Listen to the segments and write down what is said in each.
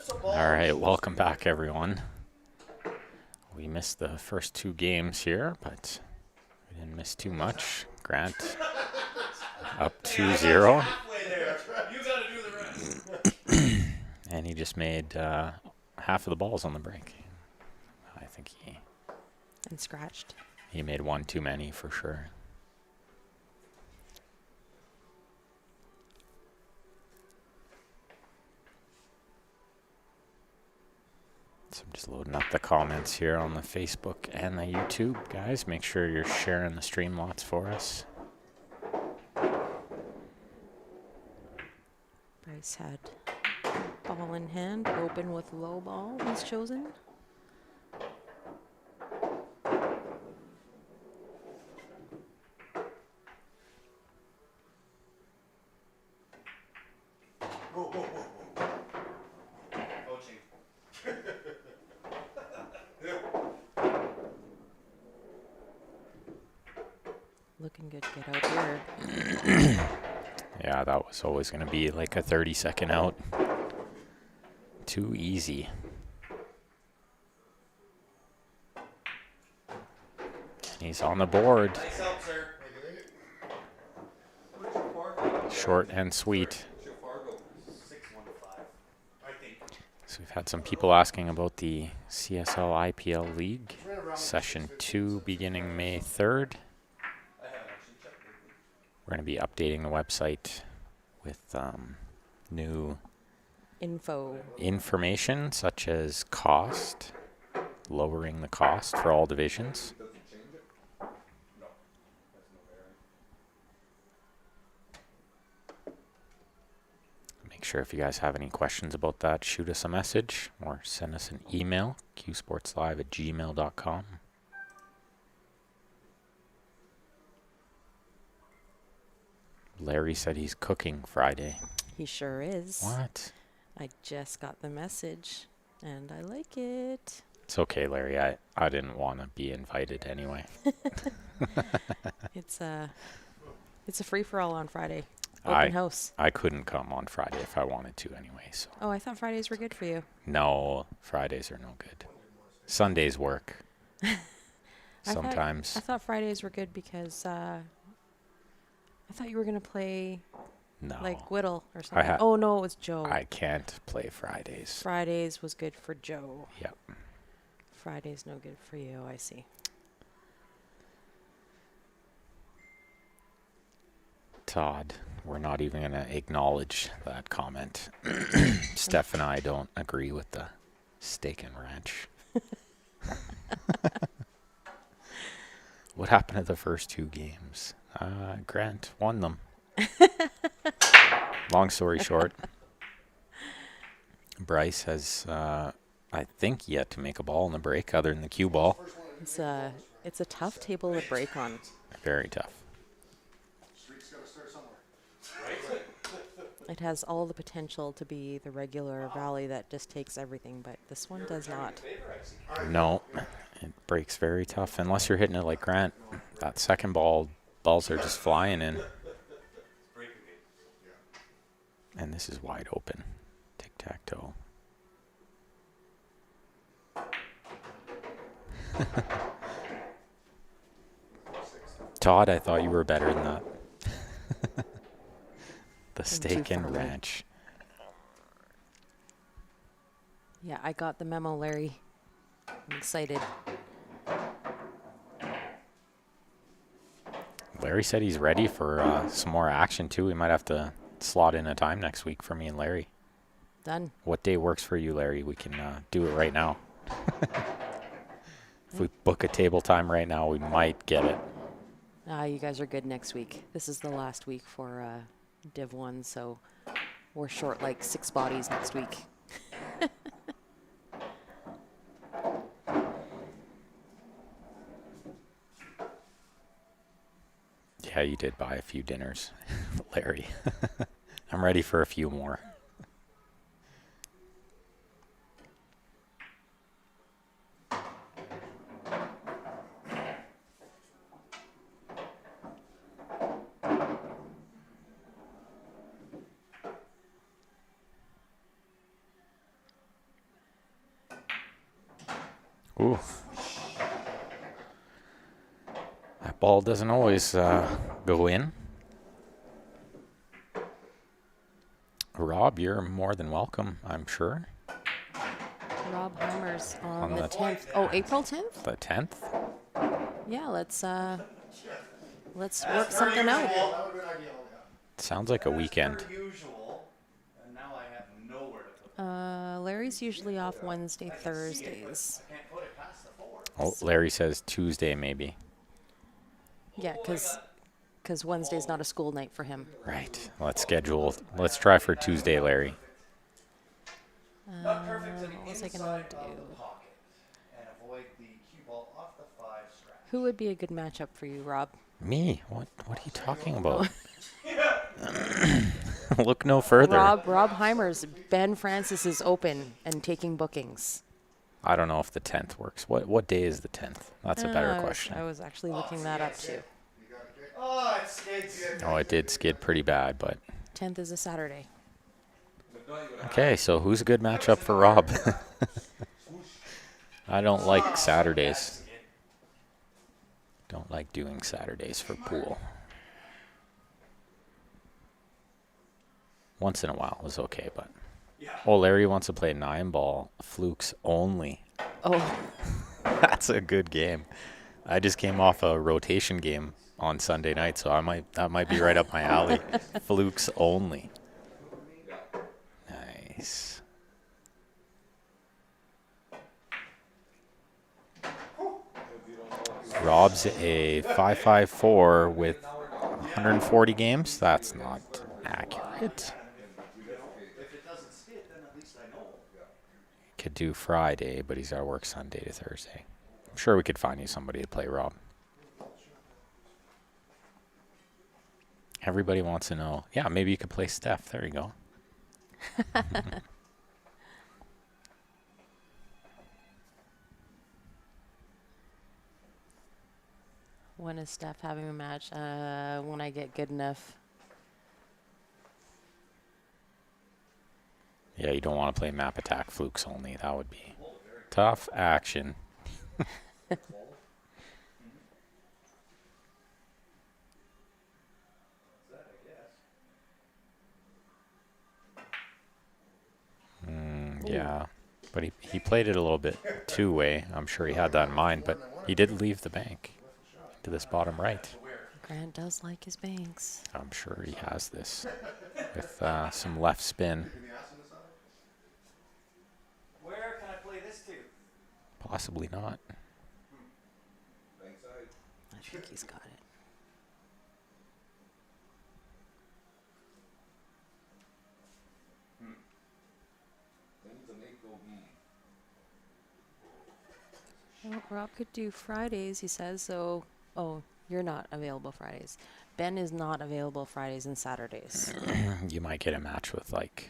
All right, welcome back, everyone. We missed the first two games here, but we didn't miss too much. Grant up 2-0. And he just made half of the balls on the break. I think And scratched. he made one too many for sure. So I'm just loading up the comments here on the Facebook and the YouTube. Guys, make sure you're sharing the stream lots for us. Bryce had ball in hand, open with low ball. He's chosen. Whoa, whoa, whoa, whoa. Coaching. Looking good to get out here. Yeah, that was always going to be like a 30-second out. Too easy. He's on the board. Nice help, sir. Short and sweet. So we've had some people asking about the CSL IPL League. Session 2 beginning May 3rd. We're going to be updating the website with new information such as cost, lowering the cost for all divisions. Make sure if you guys have any questions about that, shoot us a message or send us an email, qsportslive@gmail.com. Larry said he's cooking Friday. He sure is. What? I just got the message, and I like it. It's okay, Larry. I didn't want to be invited anyway. It's a free-for-all on Friday. Open house. I couldn't come on Friday if I wanted to anyway. So. Oh, I thought Fridays were good for you. No, Fridays are no good. Sundays work. Sometimes. I thought Fridays were good because I thought you were going to play like Whittle or something. Oh, no, it was Joe. I can't play Fridays. Fridays was good for Joe. Yep. Friday's no good for you, I see. Todd, we're not even going to acknowledge that comment. Steph and I don't agree with the steak and ranch. What happened to the first two games? Grant won them. Long story short, Bryce has, I think, yet to make a ball in the break other than the cue ball. It's a tough table to break on. Very tough. It has all the potential to be the regular valley that just takes everything, but this one does not. No, it breaks very tough unless you're hitting it like Grant. That second balls are just flying in. And this is wide open. Tic-tac-toe. Todd, I thought you were better than that. The steak and ranch. Yeah, I got the memo, Larry. I'm excited. Larry said he's ready for some more action, too. We might have to slot in a time next week for me and Larry. Done. What day works for you, Larry? We can do it right now. If we book a table time right now, we might get it. You guys are good next week. This is the last week for Div 1, so we're short like 6 bodies next week. Yeah, you did buy a few dinners, Larry. I'm ready for a few more. Ooh. That ball doesn't always go in. Rob, you're more than welcome, I'm sure. Rob Hammers on On the the 10th. Oh, April 10th? The 10th? Yeah, let's work something out. That would have been ideal, yeah. Sounds like a weekend. Per usual, and now I have nowhere to put it. Larry's usually off Wednesday, Thursdays. I can't put it past the 4. Oh, Larry says Tuesday maybe. Yeah, because Wednesday's not a school night for him. Right. Let's try for Tuesday, Larry. Not perfect to the What was I inside gonna of do? the pocket and avoid the cue ball off the 5 scratch. Who would be a good matchup for you, Rob? Me? What are you talking about? Look no further. Rob Heimers. Ben Francis is open and taking bookings. I don't know if the 10th works. What day is the 10th? That's a better I question. was actually looking that up too. Oh, it skids. Oh, it did skid pretty bad, but 10th is a Saturday. okay, so who's a good matchup for Rob? I don't like Saturdays. Don't like doing Saturdays for pool. Once in a while is okay, but oh, Larry wants to play 9-ball flukes only. Oh, That's a good game. I just came off a rotation game on Sunday night, so that might be right up my alley. Flukes only. Nice. Rob's a 5.54 with 140 games. That's not accurate. If it doesn't skid, then at least I know. Could do Friday, but he's got to work Sunday to Thursday. I'm sure we could find you somebody to play Rob. Everybody wants to know. Yeah, maybe you could play Steph. There you go. when is Steph having a match? When I get good enough. Yeah, you don't want to play map attack flukes only. That would be tough action. Yeah, but he played it a little bit two-way. I'm sure he had that in mind, but he did leave the bank to this bottom right. Grant does like his banks. I'm sure he has this with some left spin. Where can I play this to? Possibly not. I think he's got it. Well, Rob could do Fridays, he says. So, oh, you're not available Fridays. Ben is not available Fridays and Saturdays. You might get a match with like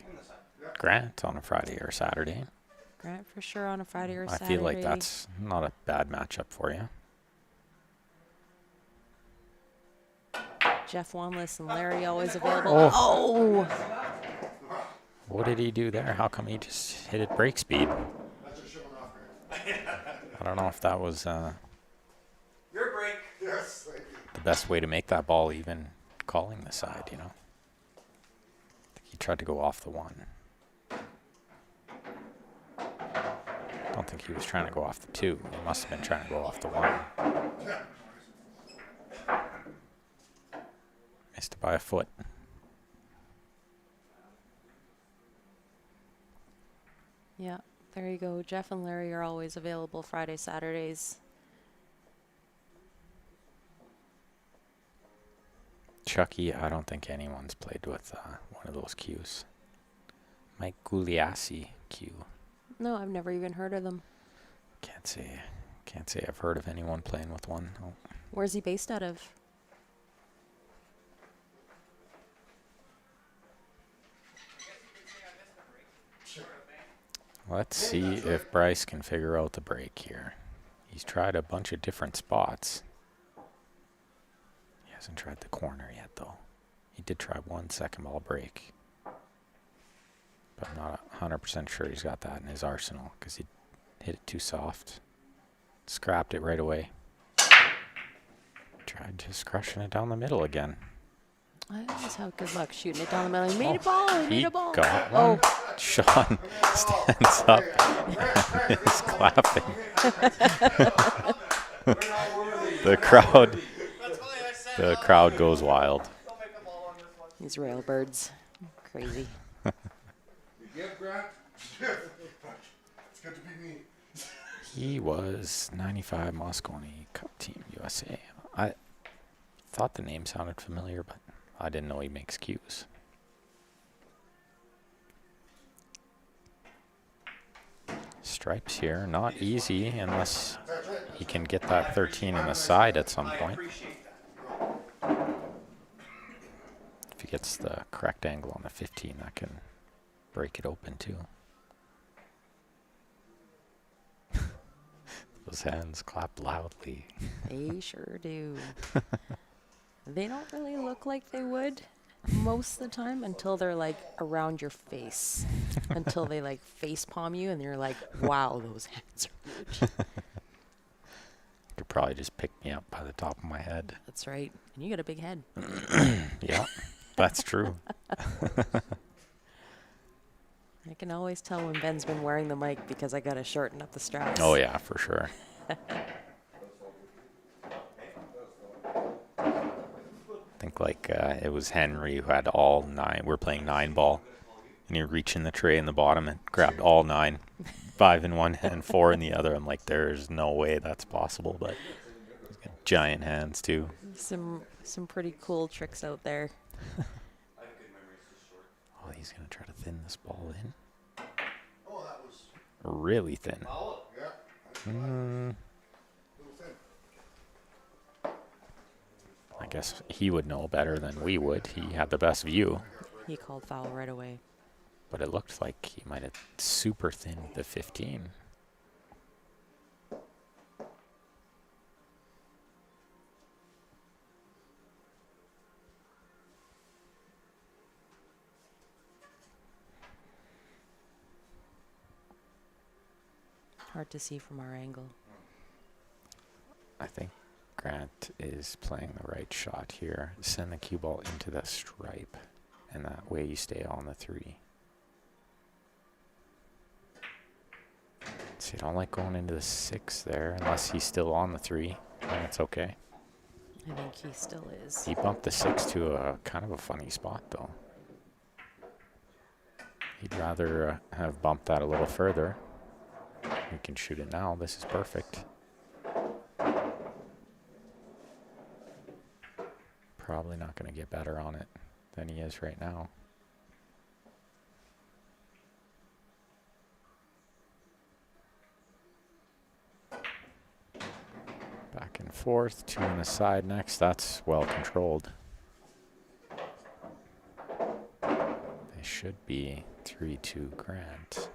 Grant on a Friday or Saturday. Grant for sure on a Friday or I Saturday. feel like that's not a bad matchup for you. Jeff Wanless and Larry always available. Oh! What did he do there? How come he just hit it break speed? That's just showing off, Grant. I don't know if that was Your break. Yes, thank you. the best way to make that ball even calling the side, you know. I think he tried to go off the one. I don't think he was trying to go off the 2. He must have been trying to go off the 1. Missed it by a foot. Yeah, there you go. Jeff and Larry are always available Friday, Saturdays. Chucky, I don't think anyone's played with one of those cues. Mike Gugliassi cue. No, I've never even heard of them. Can't say I've heard of anyone playing with one. Oh. Where's he based out of? Let's see if Bryce can figure out the break here. He's tried a bunch of different spots. He hasn't tried the corner yet, though. He did try one second ball break. But I'm not 100% sure he's got that in his arsenal because he hit it too soft. Scrapped it right away. Tried just crushing it down the middle again. I always have good luck shooting it down the middle. He made a ball. He made He a ball. got one. Oh, Sean stands up and is clapping. The crowd goes wild. these railbirds. Crazy. You get Grant? It's good to be me. He was 95 Moscone Cup Team USA. I thought the name sounded familiar, but I didn't know he makes cues. Stripes here, not easy unless he can get that 13 in the side at some point. If he gets the correct angle on the 15, that can break it open too. Those hands clap loudly. They sure do. They don't really look like they would most of the time until they're like around your face. Until they like face palm you and you're like, wow, those hands are huge. Could probably just pick me up by the top of my head. That's right. And you got a big head. Yeah, that's true. I can always tell when Ben's been wearing the mic because I got to shorten up the straps. Oh yeah, for sure. I think like it was Henry who had all 9. We're playing 9 ball, and he reached in the tray in the bottom and grabbed all 9, 5 in one hand, 4 in the other. I'm like, there's no way that's possible, but he's got giant hands too. Some pretty cool tricks out there. Oh, he's gonna try to thin this ball in. Oh, that was. Really thin. Yeah. Mm, Little thin. I guess he would know better than we would. He had the best view, He called foul right away. but it looked like he might have super thinned the 15. Hard to see from our angle. I think Grant is playing the right shot here. Send the cue ball into the stripe, and that way you stay on the 3. See, I don't like going into the 6 there unless he's still on the 3, and it's okay. I think he still is. He bumped the 6 to a kind of a funny spot, though. He'd rather have bumped that a little further. We can shoot it now. This is perfect. Probably not going to get better on it than he is right now. Back and forth, 2 on the side next. That's well controlled. They should be 3-2 Grant.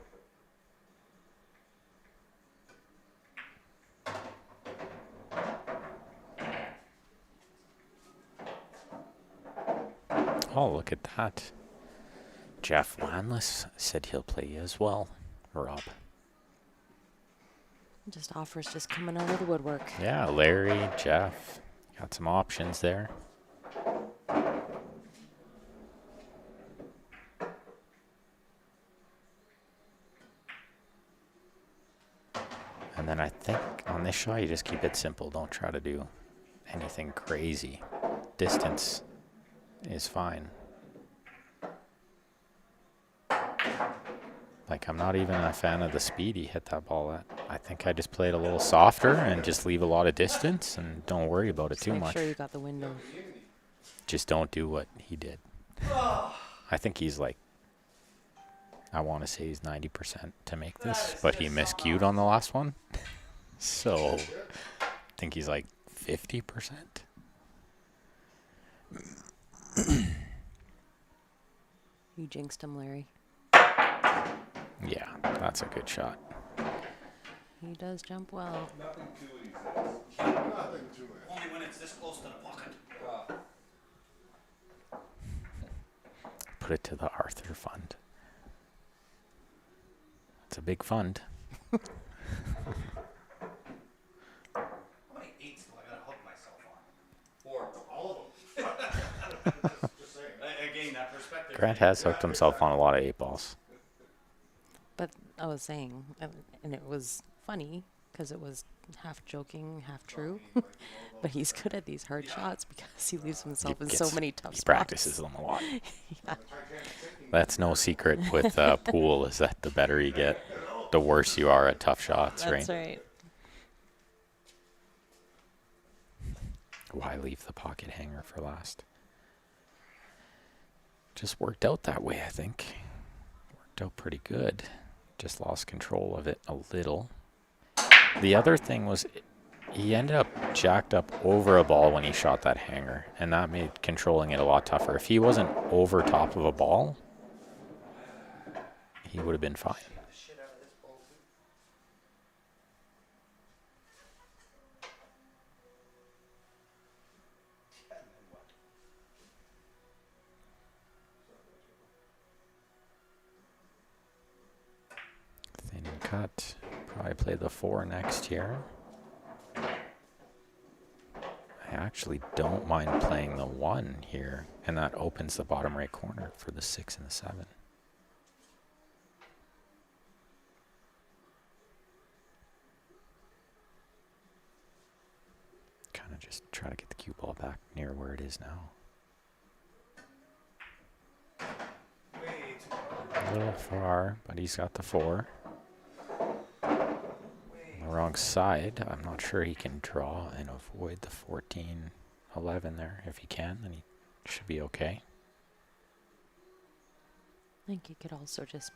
Oh, look at that. Jeff Landless said he'll play as well, Rob. Just offers just coming out of the woodwork. Yeah, Larry, Jeff, got some options there. And then I think on this shot, you just keep it simple. Don't try to do anything crazy. Distance is fine. Like, I'm not even a fan of the speed he hit that ball at. I think I just played a little softer and just leave a lot of distance and don't worry about it Just too make much. sure you got the window. Just don't do what he did. I think he's like, I want to say he's 90% to make this, but he miscued on the last one. So I think he's like 50%. You jinxed him, Larry. Yeah, that's a good shot. He does jump well. Nothing to it, he says. Nothing to it. Only when it's this close to the pocket. Put it to the Arthur Fund. It's a big fund. Just saying. Again, that perspective. Grant has hooked himself on a lot of 8 balls. But I was saying, and it was funny because it was half joking, half true. But he's good at these hard shots because he leaves himself in so many tough He spots. practices them a lot. That's no secret with pool, is that the better you get, the worse you are at tough shots, That's right? right. Why leave the pocket hanger for last? Just worked out that way, I think. Worked out pretty good. Just lost control of it a little. The other thing was he ended up jacked up over a ball when he shot that hanger, and that made controlling it a lot tougher. If he wasn't over top of a ball, he would have been fine. Thin cut. Probably play the 4 next year. I actually don't mind playing the 1 here, and that opens the bottom right corner for the 6 and the 7. Kind of just try to get the cue ball back near where it is now. A little far, but he's got the 4. The wrong side. I'm not sure he can draw and avoid the 14-11 there. If he can, then he should be okay. I think you could also just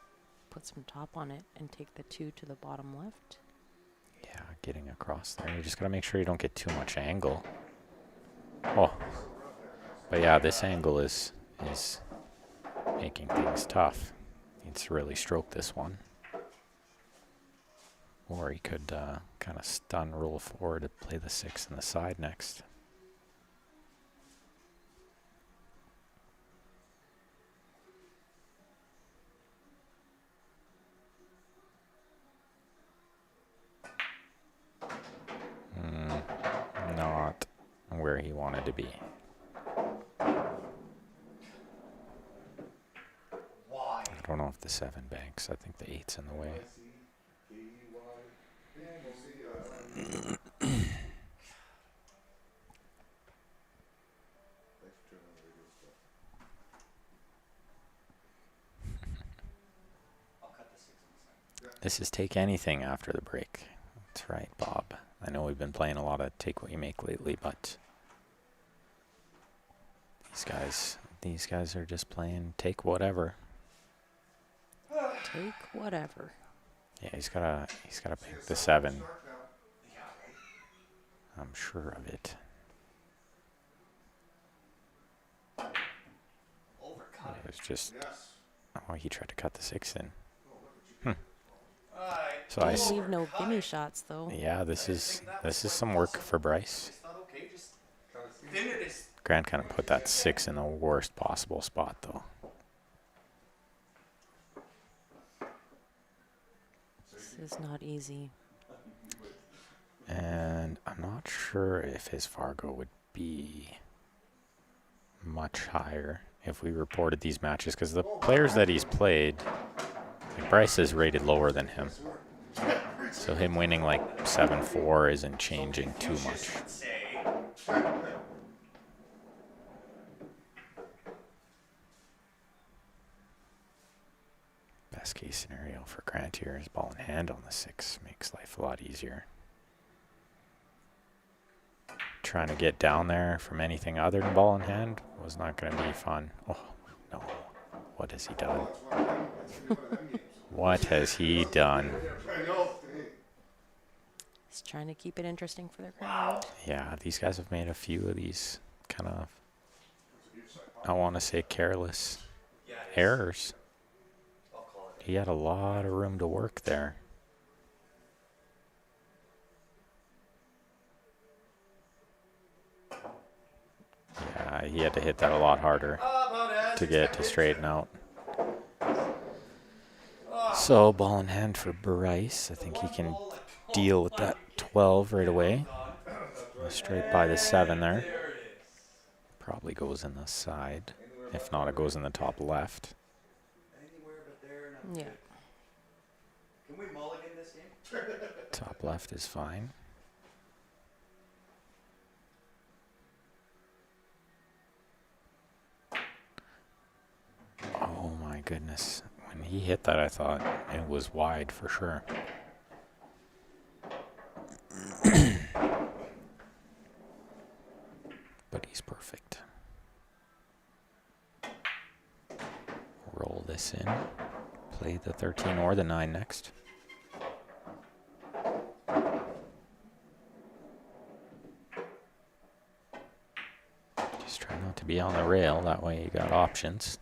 put some top on it and take the 2 to the bottom left. Yeah, getting across there. You just got to make sure you don't get too much angle. Oh. But yeah, this angle is making things tough. Needs to really stroke this one. Or he could kind of stun roll forward to play the 6 in the side next. Not where he wanted to be. Why? I don't know if the 7 banks. I think the 8's in the way. I'll cut the 6 on the side. This is take anything after the break. That's right, Bob. I know we've been playing a lot of take what you make lately, but these guys are just playing take whatever. Take whatever. Yeah, he's gotta pick the 7. I'm sure of it. Overcut It it. was just oh, he tried to cut the 6 in. Alright. So I Didn't leave no gimme shots though. yeah, this is some work for Bryce. It's not okay, just thin it is. Grant kind of put that 6 in the worst possible spot though. This is not easy. And I'm not sure if his Fargo would be much higher if we reported these matches, because the players that he's played, like Bryce is rated lower than him. So him winning like 7-4 isn't changing too much. Say. Best case scenario for Grant here is ball in hand on the 6. Makes life a lot easier. Trying to get down there from anything other than ball in hand was not going to be fun. Oh, no. What has he done? What has he done? He's trying to keep it interesting for the crowd. Yeah, these guys have made a few of these kind of, I want to say, careless errors. I'll call it. He had a lot of room to work there. Yeah, he had to hit that a lot harder to get it to straighten out. So, ball in hand for Bryce. I think he can deal with that 12 right away. Straight by the 7 there. probably goes in the side. If not, it goes in the top left. Anywhere but there. And I'm Yeah. good. Can we mulligan this game? Top left is fine. Oh my goodness. When he hit that, I thought it was wide for sure. But he's perfect. Roll this in. Play the 13 or the 9 next. Just try not to be on the rail, that way you got options.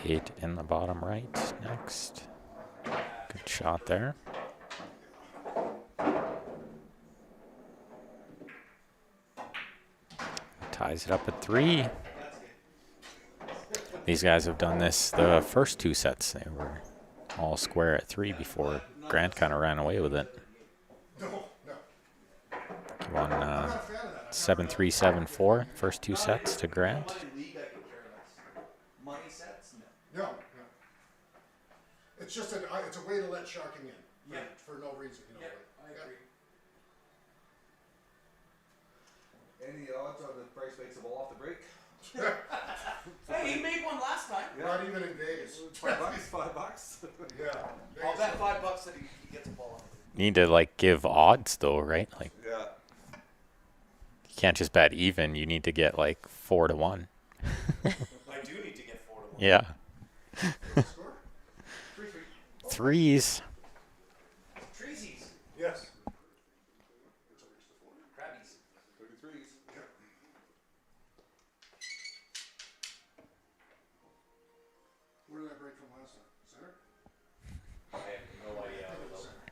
Eight in the bottom right next. Good shot there. Ties it up at 3. These guys have done this the first 2 sets. They were all square at 3 before Grant kind of ran away with it. No, no. He won I'm not a fan of that. 7-3, 7-4 first 2 sets to Grant. Money league, I could care less. Money sets? No. No, no. It's just it's a way to let sharking in. Yeah. For no reason, you know. I like, agree. Any odds on the Bryce makes a ball off the break? Hey, he made one last time. Not even in Vegas. $5. $5. Yeah. I'll Vegas. bet $5 that he gets a ball. Need to like give odds though, right? Like Yeah. you can't just bet even. You need to get like 4 to 1. I do need to get 4 to 1. Yeah. Score? 3-3. Threes. Treesies. Yes. Crabbies. 33s. Yeah. Where did I break from last time? Center? I have no idea.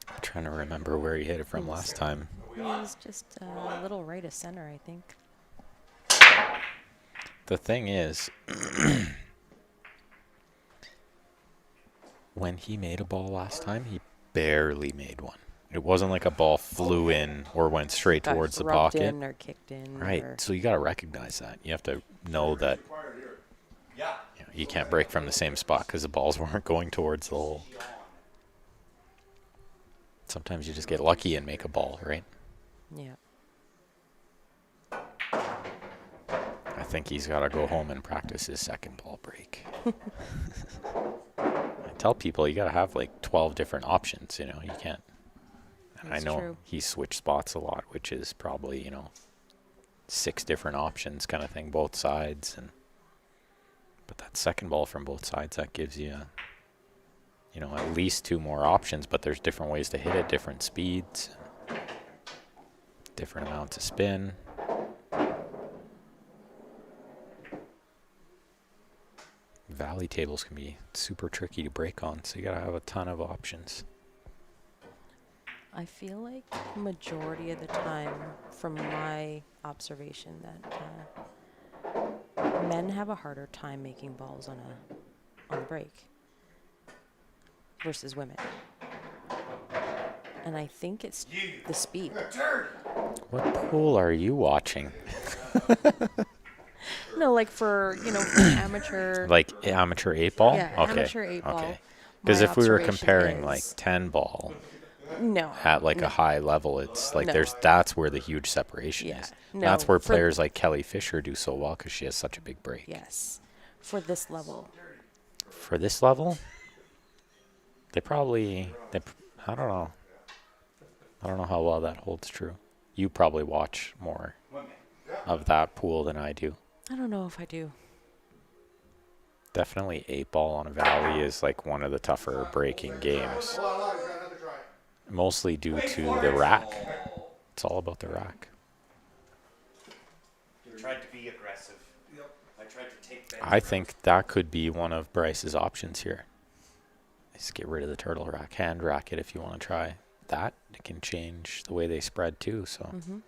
I'm trying to remember where he hit it from last time. He was just a little right of center, I think. The thing is, when he made a ball last time, he barely made one. It wasn't like a ball flew in or went straight Got towards the rubbed pocket. in or kicked in. Right. Or So you got to recognize that. You have to know that Yeah. you can't break from the same spot because the balls weren't going towards the hole. Sometimes you just get lucky and make a ball, right? yeah. I think he's got to go home and practice his second ball break. I tell people you got to have like 12 different options, you know, you can't. And I That's know true. he switched spots a lot, which is probably, 6 different options kind of thing, both sides. But that second ball from both sides, that gives you, at least 2 more options, but there's different ways to hit it, different speeds, different amounts of spin. Valley tables can be super tricky to break on, so you gotta have a ton of options. I feel like majority of the time, from my observation, that men have a harder time making balls on a break versus women. And I think it's the speed. What pool are you watching? No, like for amateur. Like amateur 8 ball? Yeah, okay. amateur 8 ball. Okay. Because My if we were observation comparing like is- 10 ball No. at like a high level, it's like No. that's where the huge separation Yeah. is. No, That's where for- players like Kelly Fisher do so well because she has such a big break. Yes. For this level. For this level, I don't know. I don't know how well that holds true. You probably watch more of that pool than I do. I don't know if I do. Definitely 8 ball on a valley is like one of the tougher breaking games. Hold on, you got another try. Mostly due to the rack. It's all about the rack. I tried to be aggressive. Yep. I tried to take bets. I think that could be one of Bryce's options here. is get rid of the turtle rack, hand rack it if you want to try that. It can change the way they spread too. So Mm-hmm.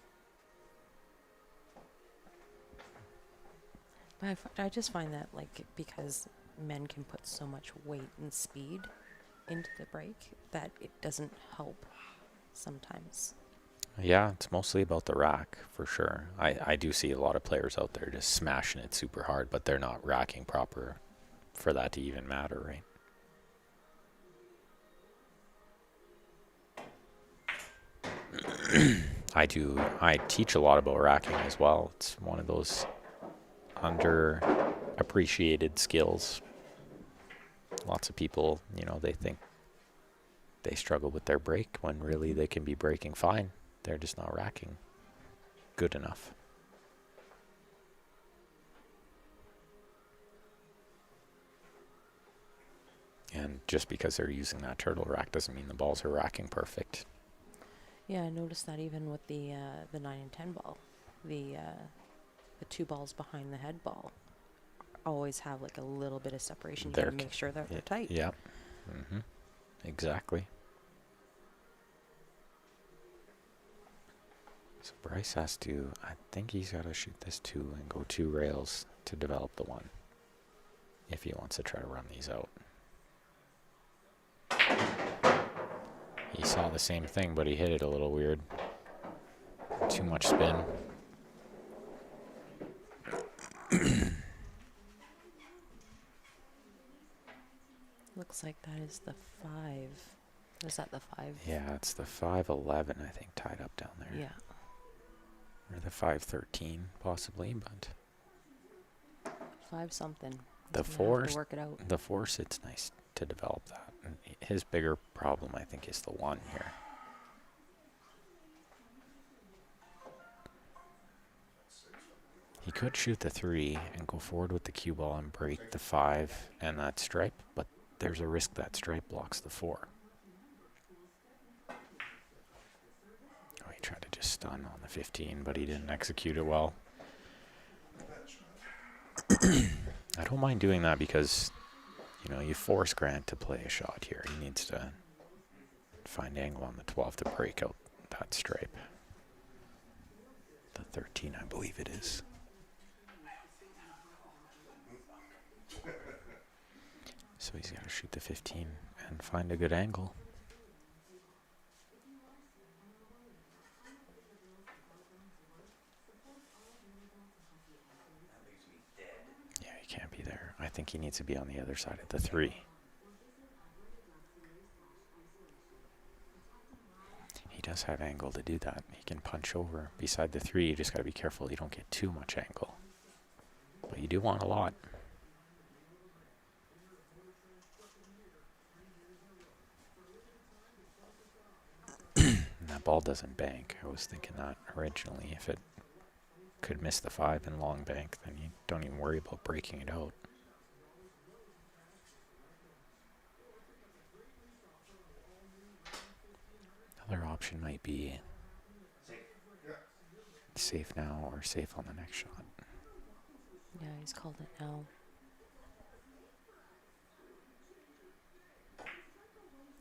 But I just find that, like, because men can put so much weight and speed into the break, that it doesn't help sometimes. yeah, it's mostly about the rack for sure. I do see a lot of players out there just smashing it super hard, but they're not racking proper for that to even matter, right? I teach a lot about racking as well. It's one of those underappreciated skills. Lots of people, they think they struggle with their break when really they can be breaking fine. They're just not racking good enough. And just because they're using that turtle rack doesn't mean the balls are racking perfect. Yeah, I noticed that even with the 9 and 10 ball, the 2 balls behind the head ball always have like a little bit of separation. You gotta make sure that they're tight. Yeah. Exactly. So Bryce has to, I think he's got to shoot this 2 and go 2 rails to develop the 1 if he wants to try to run these out. He saw the same thing, but he hit it a little weird. Too much spin. Looks like that is the 5. Is that the 5? Yeah, it's the 511, I think, tied up down there. Yeah. Or the 513, possibly, but 5 something. the He's gonna have 4, to work it out. the 4 sits nice to develop that. And his bigger problem, I think, is the 1 here. He could shoot the 3 and go forward with the cue ball and break the 5 and that stripe, but there's a risk that stripe blocks the 4. Oh, he tried to just stun on the 15, but he didn't execute it well. I don't mind doing that because, you force Grant to play a shot here. He needs to find angle on the 12 to break out that stripe. The 13, I believe it is. So he's got to shoot the 15 and find a good angle. Yeah, he can't be there. I think he needs to be on the other side of the 3. He does have angle to do that. He can punch over beside the 3. You just got to be careful you don't get too much angle. But you do want a lot. That ball doesn't bank. I was thinking that originally. If it could miss the 5 and long bank, then you don't even worry about breaking it out. Another option might be safe now or safe on the next shot. Yeah, he's called it now.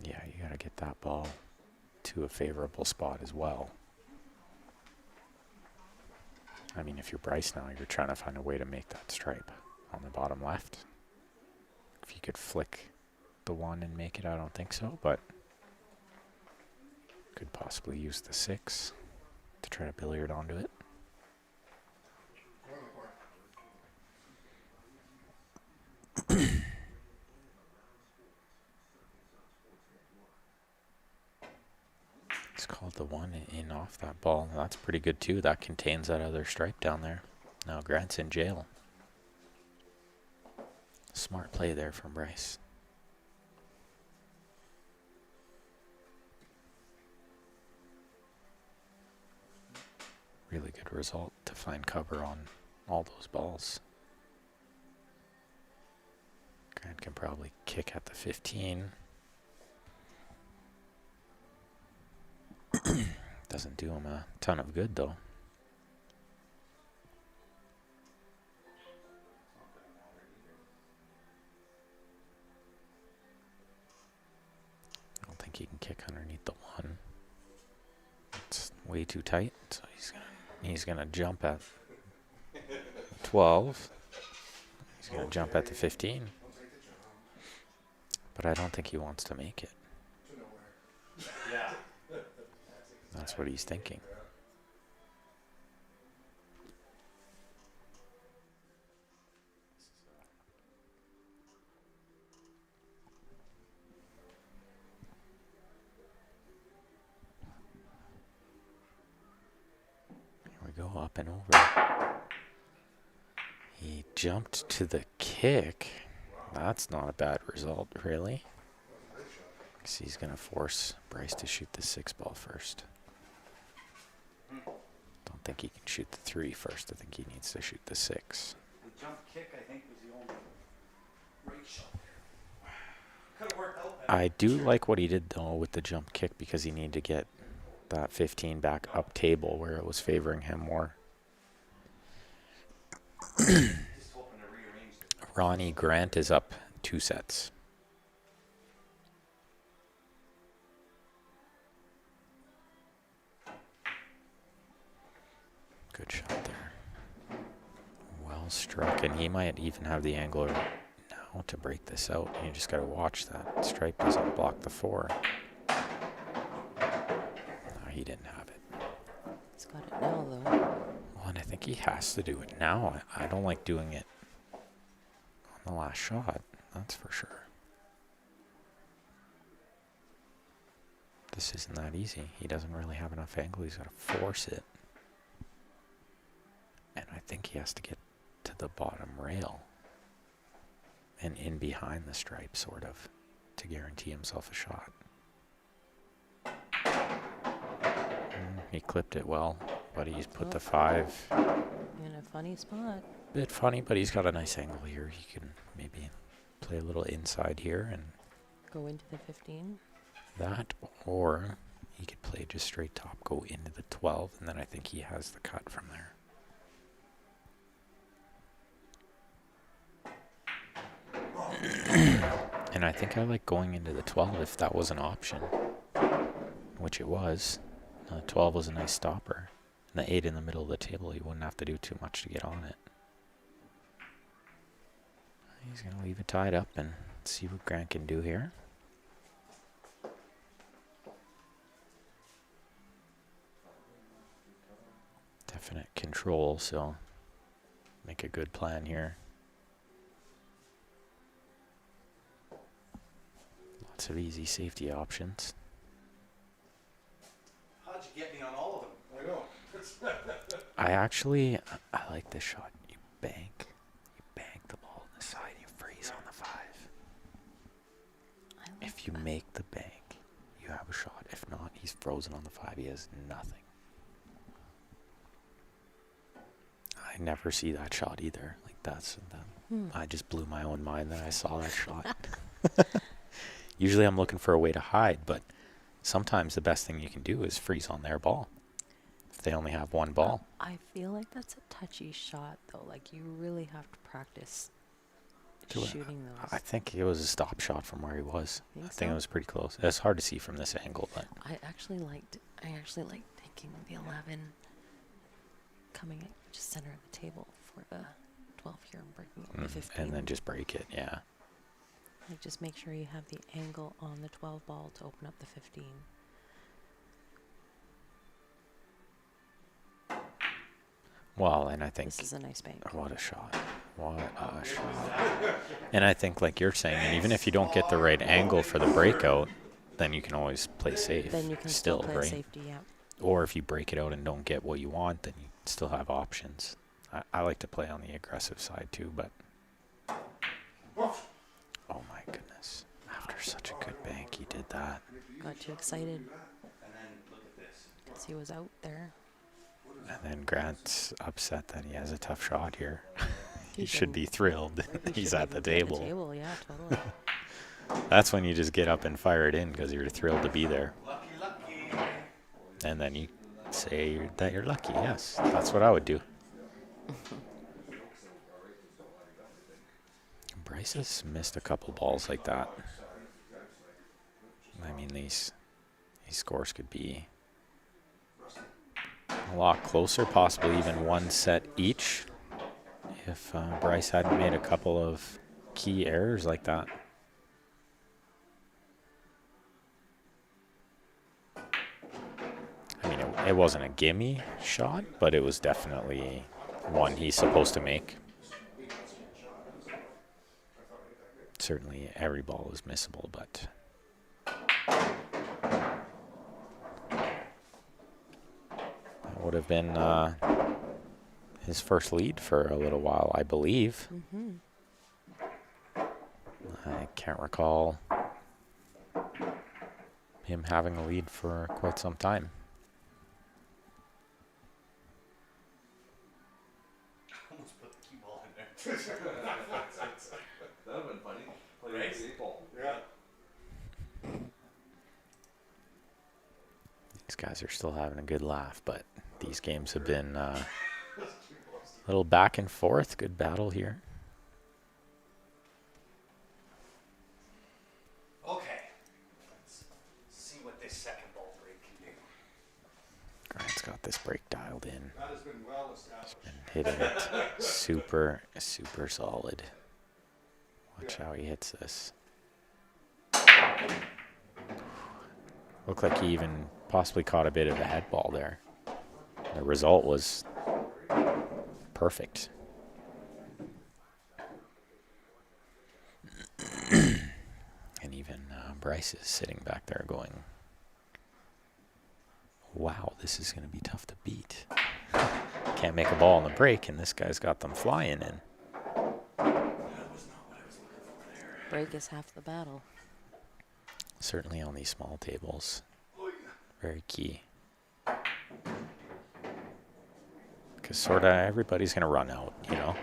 Yeah, you got to get that ball to a favorable spot as well. I mean, if you're Bryce now, you're trying to find a way to make that stripe on the bottom left. If you could flick the 1 and make it, I don't think so, but could possibly use the 6 to try to billiard onto it. It's called the 1 in off that ball. That's pretty good too. That contains that other stripe down there. Now Grant's in jail. Smart play there from Bryce. Really good result to find cover on all those balls. Grant can probably kick at the 15. Doesn't do him a ton of good though. think he can kick underneath the 1. It's way too tight, so he's gonna jump at 12. He's gonna jump at the 15, but I don't think he wants to make it. Yeah. That's what he's thinking. Here we go, up and over. He jumped to the kick. That's not a bad result, really. So he's going to force Bryce to shoot the 6 ball first. Don't think he can shoot the 3 first. I think he needs to shoot the 6. The jump kick, I think, was the only right shot there. Could have worked out better. I do like what he did, though, with the jump kick because he needed to get that 15 back up table where it was favoring him more. Just hoping to rearrange it. Ronnie Grant is up 2 sets. Good shot there. Well struck, and he might even have the angler now to break this out. You just got to watch that stripe doesn't block the 4. No, he didn't have it. He's got it now, though. Well, and I think he has to do it now. I don't like doing it on the last shot, that's for sure. This isn't that easy. He doesn't really have enough angle. He's got to force it. And I think he has to get to the bottom rail and in behind the stripe, sort of, to guarantee himself a shot. He clipped it well, but he's put the 5. In a funny spot. Bit funny, but he's got a nice angle here. He can maybe play a little inside here and Go into the 15. that, or he could play just straight top, go into the 12, and then I think he has the cut from there. And I think I like going into the 12 if that was an option, which it was. 12 was a nice stopper. And the 8 in the middle of the table, you wouldn't have to do too much to get on it. He's going to leave it tied up and see what Grant can do here. Definite control, so make a good plan here. Lots of easy safety options. How'd you get me on all of them? I know. I like this shot. You bank the ball on the side, you freeze on the 5. I like If you that. make the bank, you have a shot. If not, he's frozen on the 5. He has nothing. I never see that shot either. Like I just blew my own mind that I saw that shot. Usually I'm looking for a way to hide, but sometimes the best thing you can do is freeze on their ball. If they only have one ball. I feel like that's a touchy shot, though. Like, you really have to practice Do it. shooting those. I think it was a stop shot from where he was. Think I think so? it was pretty close. It's hard to see from this angle, but I actually liked taking the 11 coming at just center of the table for the 12 here and breaking it with the 15. and then just break it, yeah. Like, just make sure you have the angle on the 12 ball to open up the 15. Well, and I think This is a nice bank. what a shot. What a shot. And I think, like you're saying, and even if you don't get the right angle for the breakout, then you can always play safe. Then you can still play right? safety, yeah. Or if you break it out and don't get what you want, then you still have options. I like to play on the aggressive side too, but oh my goodness. After such a good bank, he did that. Got too excited And then look at this. because he was out there. And then Grant's upset that he has a tough shot here. he He should can- be thrilled. He He's should at the be at table. Yeah, totally. That's when you just get up and fire it in because you're thrilled to be there. Lucky, lucky. And then you say that you're lucky. Yes, that's what I would do. Bryce has missed a couple balls like that. I mean, mean, these scores could be a lot closer, possibly even one set each, if Bryce hadn't made a couple of key errors like that. I mean, it wasn't a gimme shot, but it was definitely one he's supposed to make. Certainly every ball is missable, but that would have been his first lead for a little while, I believe. I can't recall him having a lead for quite some time. Almost put the cue ball in there. That would have been funny. Play Right? the 8 ball. Yeah. These guys are still having a good laugh, but these games have been a little back and forth. Good battle here. Okay. Let's see what this second ball break can do. Grant's got this break dialed in. That has been well established. Been hitting it super, super solid. Watch how he hits this. Looked like he even possibly caught a bit of a head ball there. The result was perfect. And even Bryce is sitting back there going, wow, this is going to be tough to beat. Can't make a ball on the break, and this guy's got them flying in. That was not what I was looking for there. Break is half the battle. Certainly on these small tables. Very key. Because sort of everybody's going to run out, you know?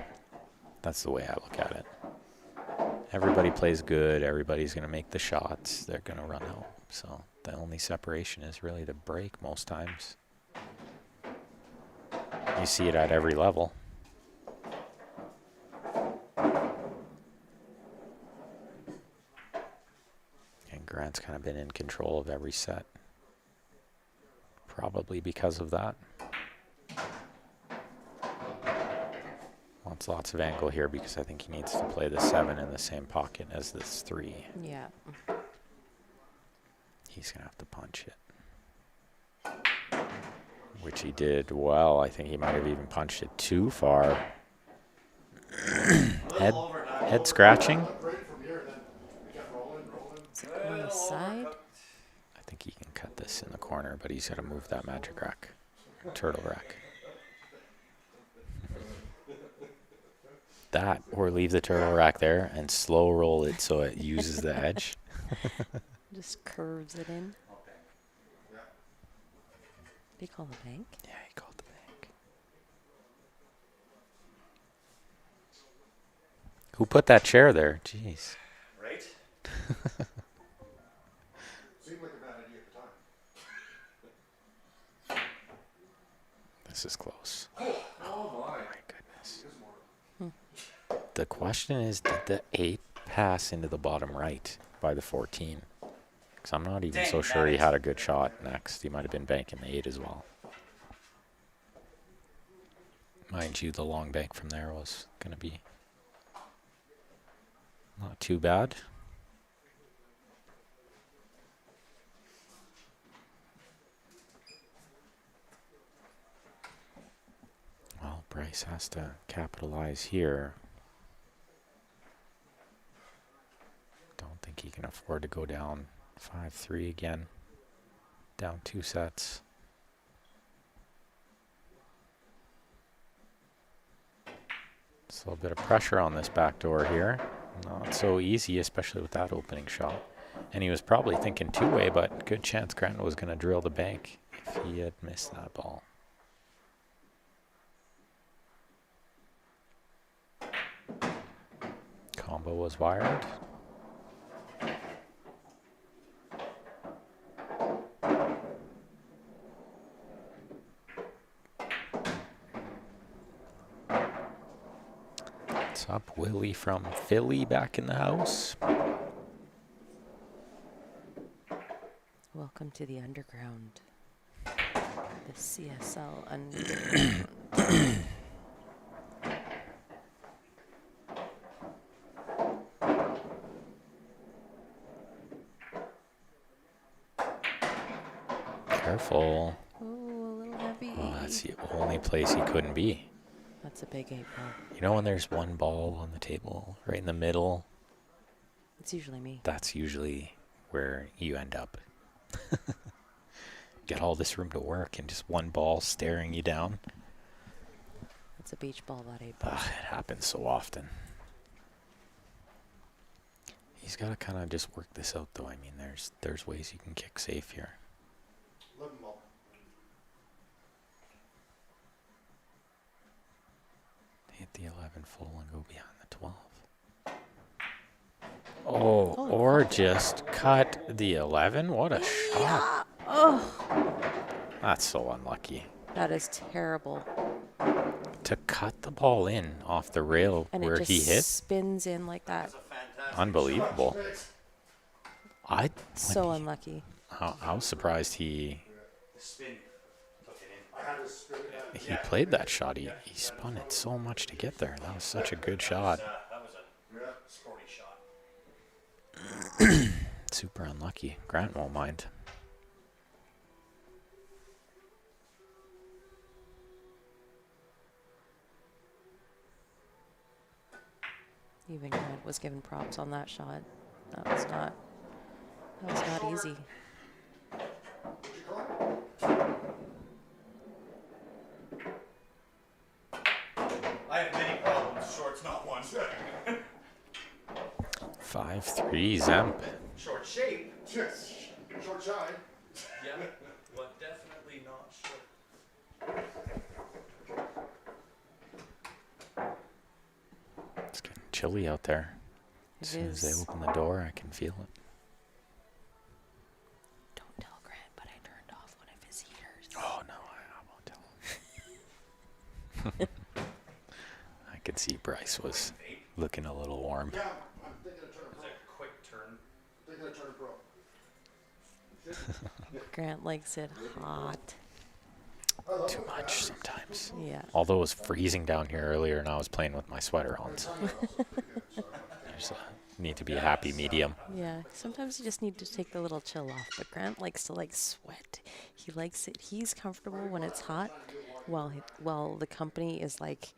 That's the way I look at it. Everybody plays good. Everybody's going to make the shots. They're going to run out. So the only separation is really the break most times. You see it at every level. And Grant's kind of been in control of every set. Probably because of that. Wants lots of angle here because I think he needs to play the 7 in the same pocket as this 3. Yeah. He's going to have to punch it. Which he did well. I think he might have even punched it too far. Head scratching. Right from here, then we kept rolling. Is it on the side? I think he can cut this in the corner, but he's got to move that magic rack. Turtle rack. That, or leave the turtle rack there and slow roll it so it uses the edge. Just curves it in. Yeah. Do you call the bank? Yeah, he called the bank. Who put that chair there? Jeez. Right? Seemed like a bad idea at the time. This is close. Oh my. My goodness. It is more. The question is, did the 8 pass into the bottom right by the 14? Because I'm not even Dang, so sure he that had is- a good shot next. He might have been banking the 8 as well. Mind you, the long bank from there was going to be not too bad. Well, Bryce has to capitalize here. Don't think he can afford to go down 5-3 again. Down 2 sets. It's a little bit of pressure on this back door here. Not so easy, especially with that opening shot. And he was probably thinking two-way, but good chance Grant was going to drill the bank if he had missed that ball. Combo was wired. What's up, Willie from Philly back in the house? Welcome to the underground. The CSL underground. Careful. Oh, a little heavy. Oh, that's the only place he couldn't be. That's a big 8 ball. You know when there's one ball on the table right in the middle? It's usually me. That's usually where you end up. Get all this room to work and just one ball staring you down. That's a beach ball, that 8 ball. It happens so often. He's got to kind of just work this out, though. I mean, there's ways you can kick safe here. 11 ball. Hit the 11 full and go behind the 12. Oh, Oh, or just cut the 11? What a shot. Oh, That's so unlucky. that is terrible. To cut the ball in off the rail And where it just he hit, spins in like that. That's a fantastic unbelievable. So unlucky. I was surprised The spin took it in. I had to spin it. he played that shot. He spun it so much to get there. That was such a good shot. That was a Yeah. sporty shot. Super unlucky. Grant won't mind. Even Grant was given props on that shot. That was not easy. What'd you call it? I have many problems. Short's not one. 5-3 Zemp. Short shape. Yes. Short shy. Yeah. But definitely not short. It's getting chilly out there. As It soon as they is. open the door, I can feel it. Don't tell Grant, but I turned off one of his heaters. Oh, no, I won't tell him. I could see Bryce was looking a little warm. Yeah, I'm thinking of turning It was pro. a quick turn. Thinking of turning pro. Grant likes it hot. I love Too it. much sometimes. Yeah. Although it was freezing down here earlier and I was playing with my sweater on, so there's need to be a happy medium. Yeah. Sometimes you just need to take the little chill off. But Grant likes to like sweat. He likes it. He's comfortable when it's hot, while the company is like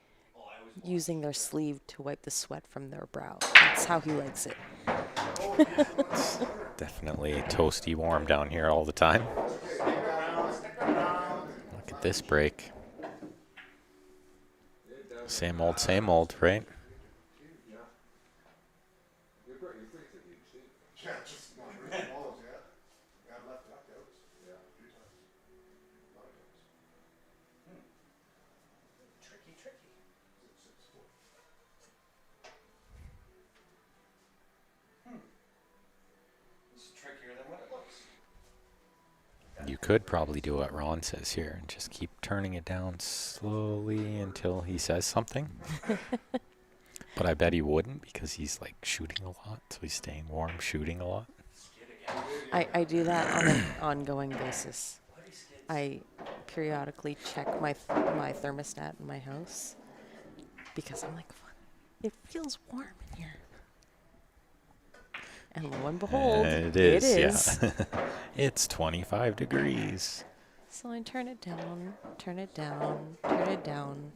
using their sleeve to wipe the sweat from their brow. That's how he likes it. Definitely toasty warm down here all the time. Look at this break. Same old, right? Yeah. You're great. Your things are huge, Steve. Yeah, just not really balls yet. We have left knockouts. Yeah. A few times. A lot of times. Tricky, tricky. 6-4. This is trickier than what it looks. You could probably do what Ron says here and just keep turning it down slowly until he says something. But I bet he wouldn't because he's like shooting a lot, so he's staying warm, shooting a lot. Skid again. I do that on an ongoing basis. What is skid? I periodically check my thermostat in my house because I'm like, "Fuck, it feels warm in here." And lo and behold, It is. It is. Yeah. It's 25 degrees. So I turn it down, turn it down, turn it down.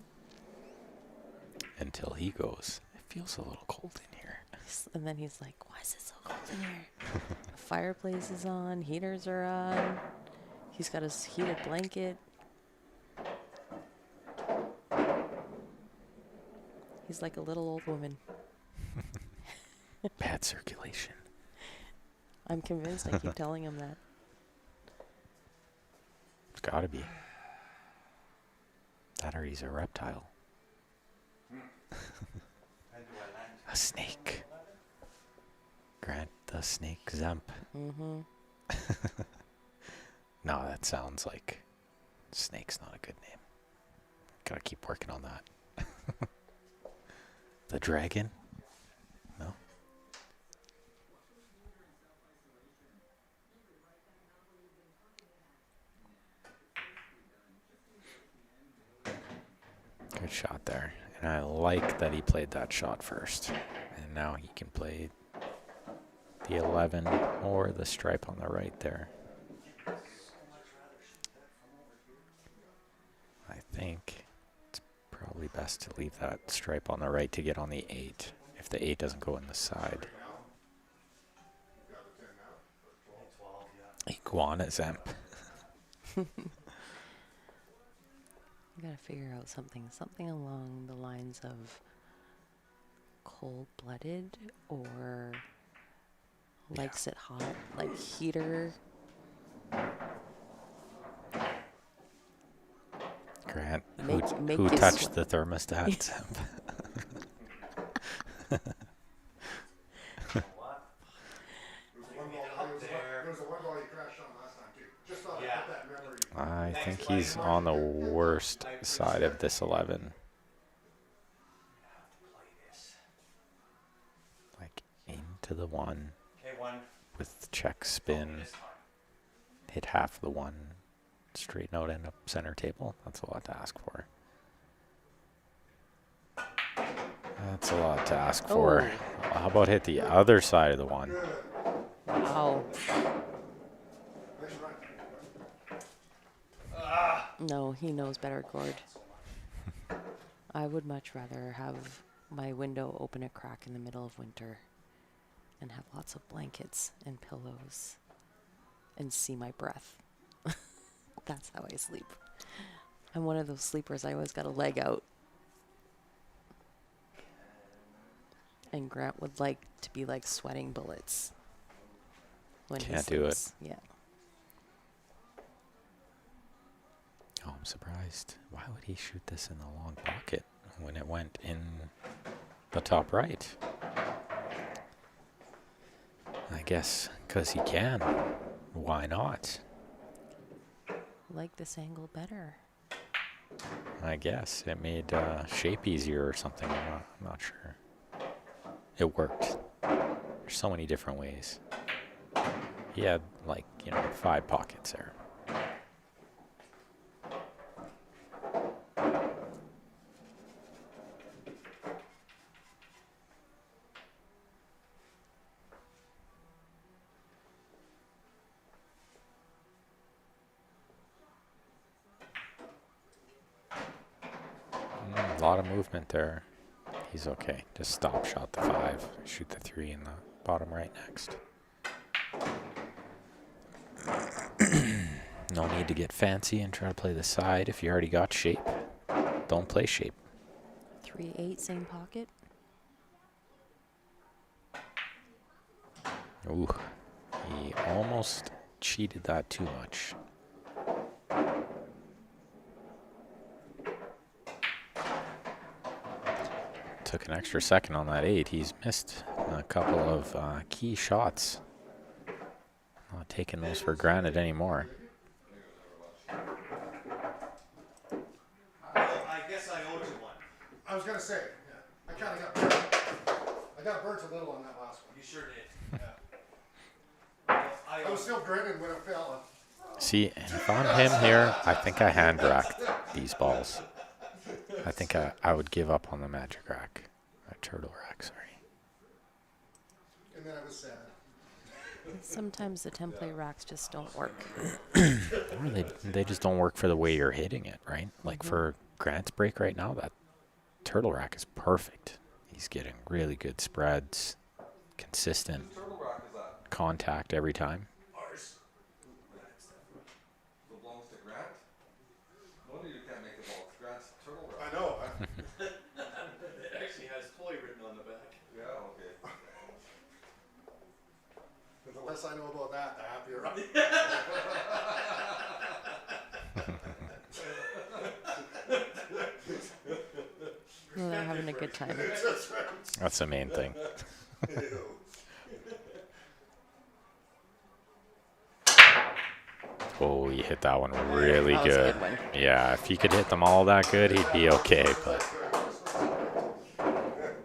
Until he goes, it feels a little cold in here. And then he's like, "Why is it so cold in here?" The fireplace is on, heaters are on. He's got his heated blanket. He's like a little old woman. Bad circulation. I'm convinced. I keep telling him that. It's gotta be. That or he's a reptile. And do I land? A snake. Grant the snake Zemp. Mm-hmm. No, that sounds like snake's not a good name. Gotta keep working on that. The dragon? No? Good shot there. And I like that he played that shot first. And now he can play the 11 or the stripe on the right there. I think it's probably best to leave that stripe on the right to get on the 8. If the 8 doesn't go in the side. Got the 10 now, or 12? 12, yeah. Iguana Zemp. I gotta figure out something along the lines of cold-blooded or likes it hot, like heater. Grant, Make who you touched sweat. the thermostat? Zemp? What? There was a one ball you crashed on last time too. Just thought Yeah. I'd put that memory. I Thanks, think buddy. he's on the worst side of this 11. Have to play this. Like into the 1 Okay, one. with check spin, This time. hit half the 1, straighten out, end up center table. That's a lot to ask for. That's a lot to ask for. Oh. How about hit the other side of the 1? Good. Wow. Nice run. No, he knows better, Gord. I would much rather have my window open a crack in the middle of winter and have lots of blankets and pillows and see my breath. That's how I sleep. I'm one of those sleepers. I always got a leg out. And Grant would like to be like sweating bullets when he Can't do it. sleeps. Yeah. Oh, I'm surprised. Why would he shoot this in the long pocket when it went in the top right? I guess because he can. Why not? Like this angle better. I guess it made shape easier or something. I'm not sure. It worked. There's so many different ways. He had 5 pockets there. A lot of movement there. He's okay. Just stop, shot the 5, shoot the 3 in the bottom right next. No need to get fancy and try to play the side if you already got shape. Don't play shape. 3/8, same pocket. Ooh, he almost cheated that too much. Took an extra second on that 8. He's missed a couple of key shots. Not taking those for granted anymore. I guess I owed you one. I was gonna say, yeah. I kind of got burnt. I got burnt a little on that last one. You sure did. Yeah. I I was still grinning when it fell. See, if I'm him here, I think I hand racked these balls. I think I would give up on the magic rack. A turtle rack, sorry. And then I was sad. Sometimes the template racks just don't work. Or they just don't work for the way you're hitting it, right? Like for Grant's break right now, that turtle rack is perfect. He's getting really good spreads, consistent Whose turtle rock is that? contact every time. Ours. It belongs to Grant? No wonder you can't make the ball. It's Grant's turtle rock. I know. It actually has toy written on the back. Yeah, okay. The less I know about that, the happier I am. Well, they're having a good time. That's the main thing. Oh, you hit that one really That was a good. good one. Yeah, if he could hit them all that good, he'd be okay, but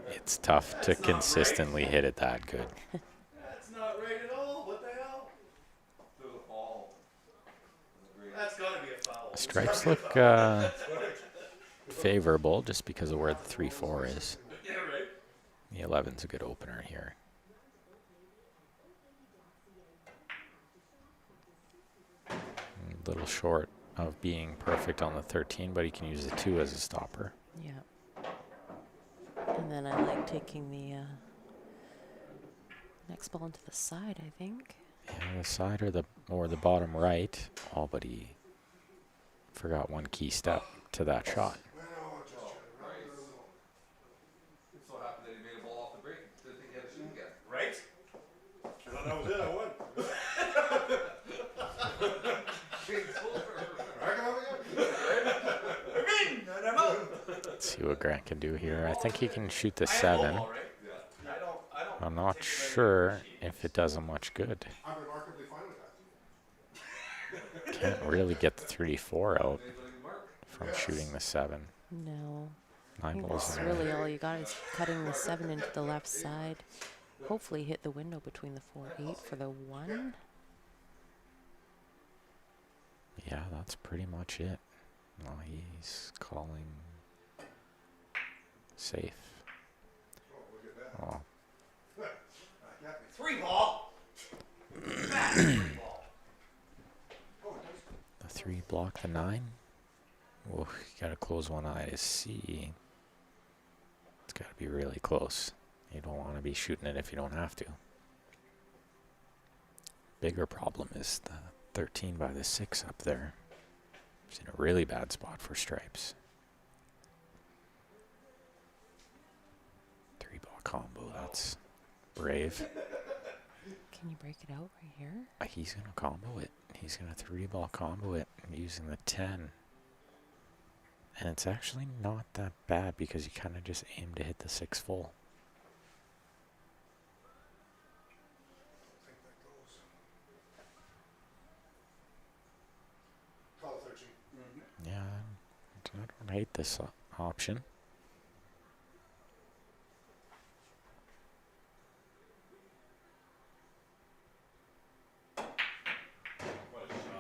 it's tough to consistently hit it that good. That's not right at all. What the hell? There's a ball. There's a green. That's gotta be a foul. Stripes look favorable just because of where the 3-4 is. Yeah, right. The 11's a good opener here. A little short of being perfect on the 13, but he can use the 2 as a stopper. Yeah. And then I like taking the next ball into the side, I think. Yeah, the side or the bottom right. Oh, but he forgot one key step to that shot. Well, just Oh, trying to run it a nice. little. It so happened that he made a ball off the break. Didn't think he had to shoot again. Right? I thought that was it. I won. Game's over. Back it up again. I'm in and I'm out. Let's see what Grant can do here. I think he can shoot the I have 7. ball, right? Yeah. I don't. I'm not take it out sure of the if it does him much good. I'm remarkably fine with that. Can't really get the 3-4 out Anybody mark? from shooting the 7. No. I 9 think balls that's in there. really all you got is cutting the 7 into the left side. Hopefully hit the window between the 4-8 for the 1. Yeah, that's pretty much it. No, he's calling safe. Oh, look at that. Oh, I got me. 3 ball. Matt, 3 ball. Oh, nice. the 3 block the 9. Oh, you gotta close one eye to see. It's gotta be really close. You don't want to be shooting it if you don't have to. Bigger problem is the 13 by the 6 up there. It's in a really bad spot for stripes. 3-ball combo, that's brave. Can you break it out right here? He's going to combo it. He's going to 3-ball combo it using the 10. And it's actually not that bad because you kind of just aim to hit the 6 full. I think that goes. Call it 13. Yeah, I don't hate this option.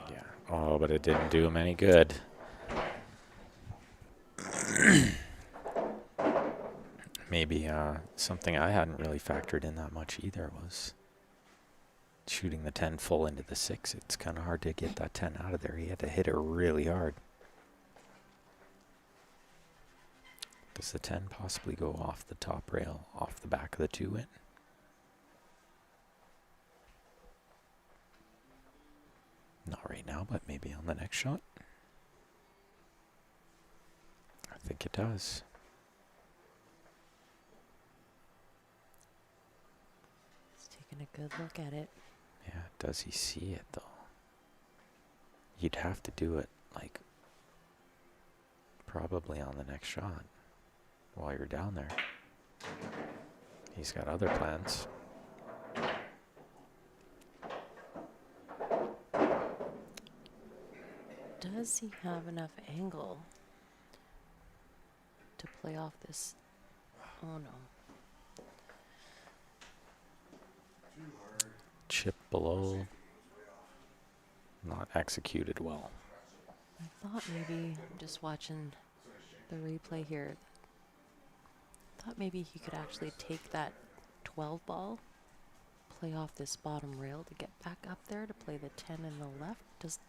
Yeah. Oh, but it didn't do him any good. Maybe something I hadn't really factored in that much either was shooting the 10 full into the 6. It's kind of hard to get that 10 out of there. He had to hit it really hard. Does the 10 possibly go off the top rail, off the back of the 2 in? Not right now, but maybe on the next shot. I think it does. He's taking a good look at it. Yeah, does he see it though? You'd have to do it like probably on the next shot while you're down there. He's got other plans. Does he have enough angle to play off this? Oh no. Too hard. Chip below. Not executed well. I thought maybe, I'm just watching the replay here, thought maybe he could actually take that 12 ball, play off this bottom rail to get back up there to play the 10 in the left. Does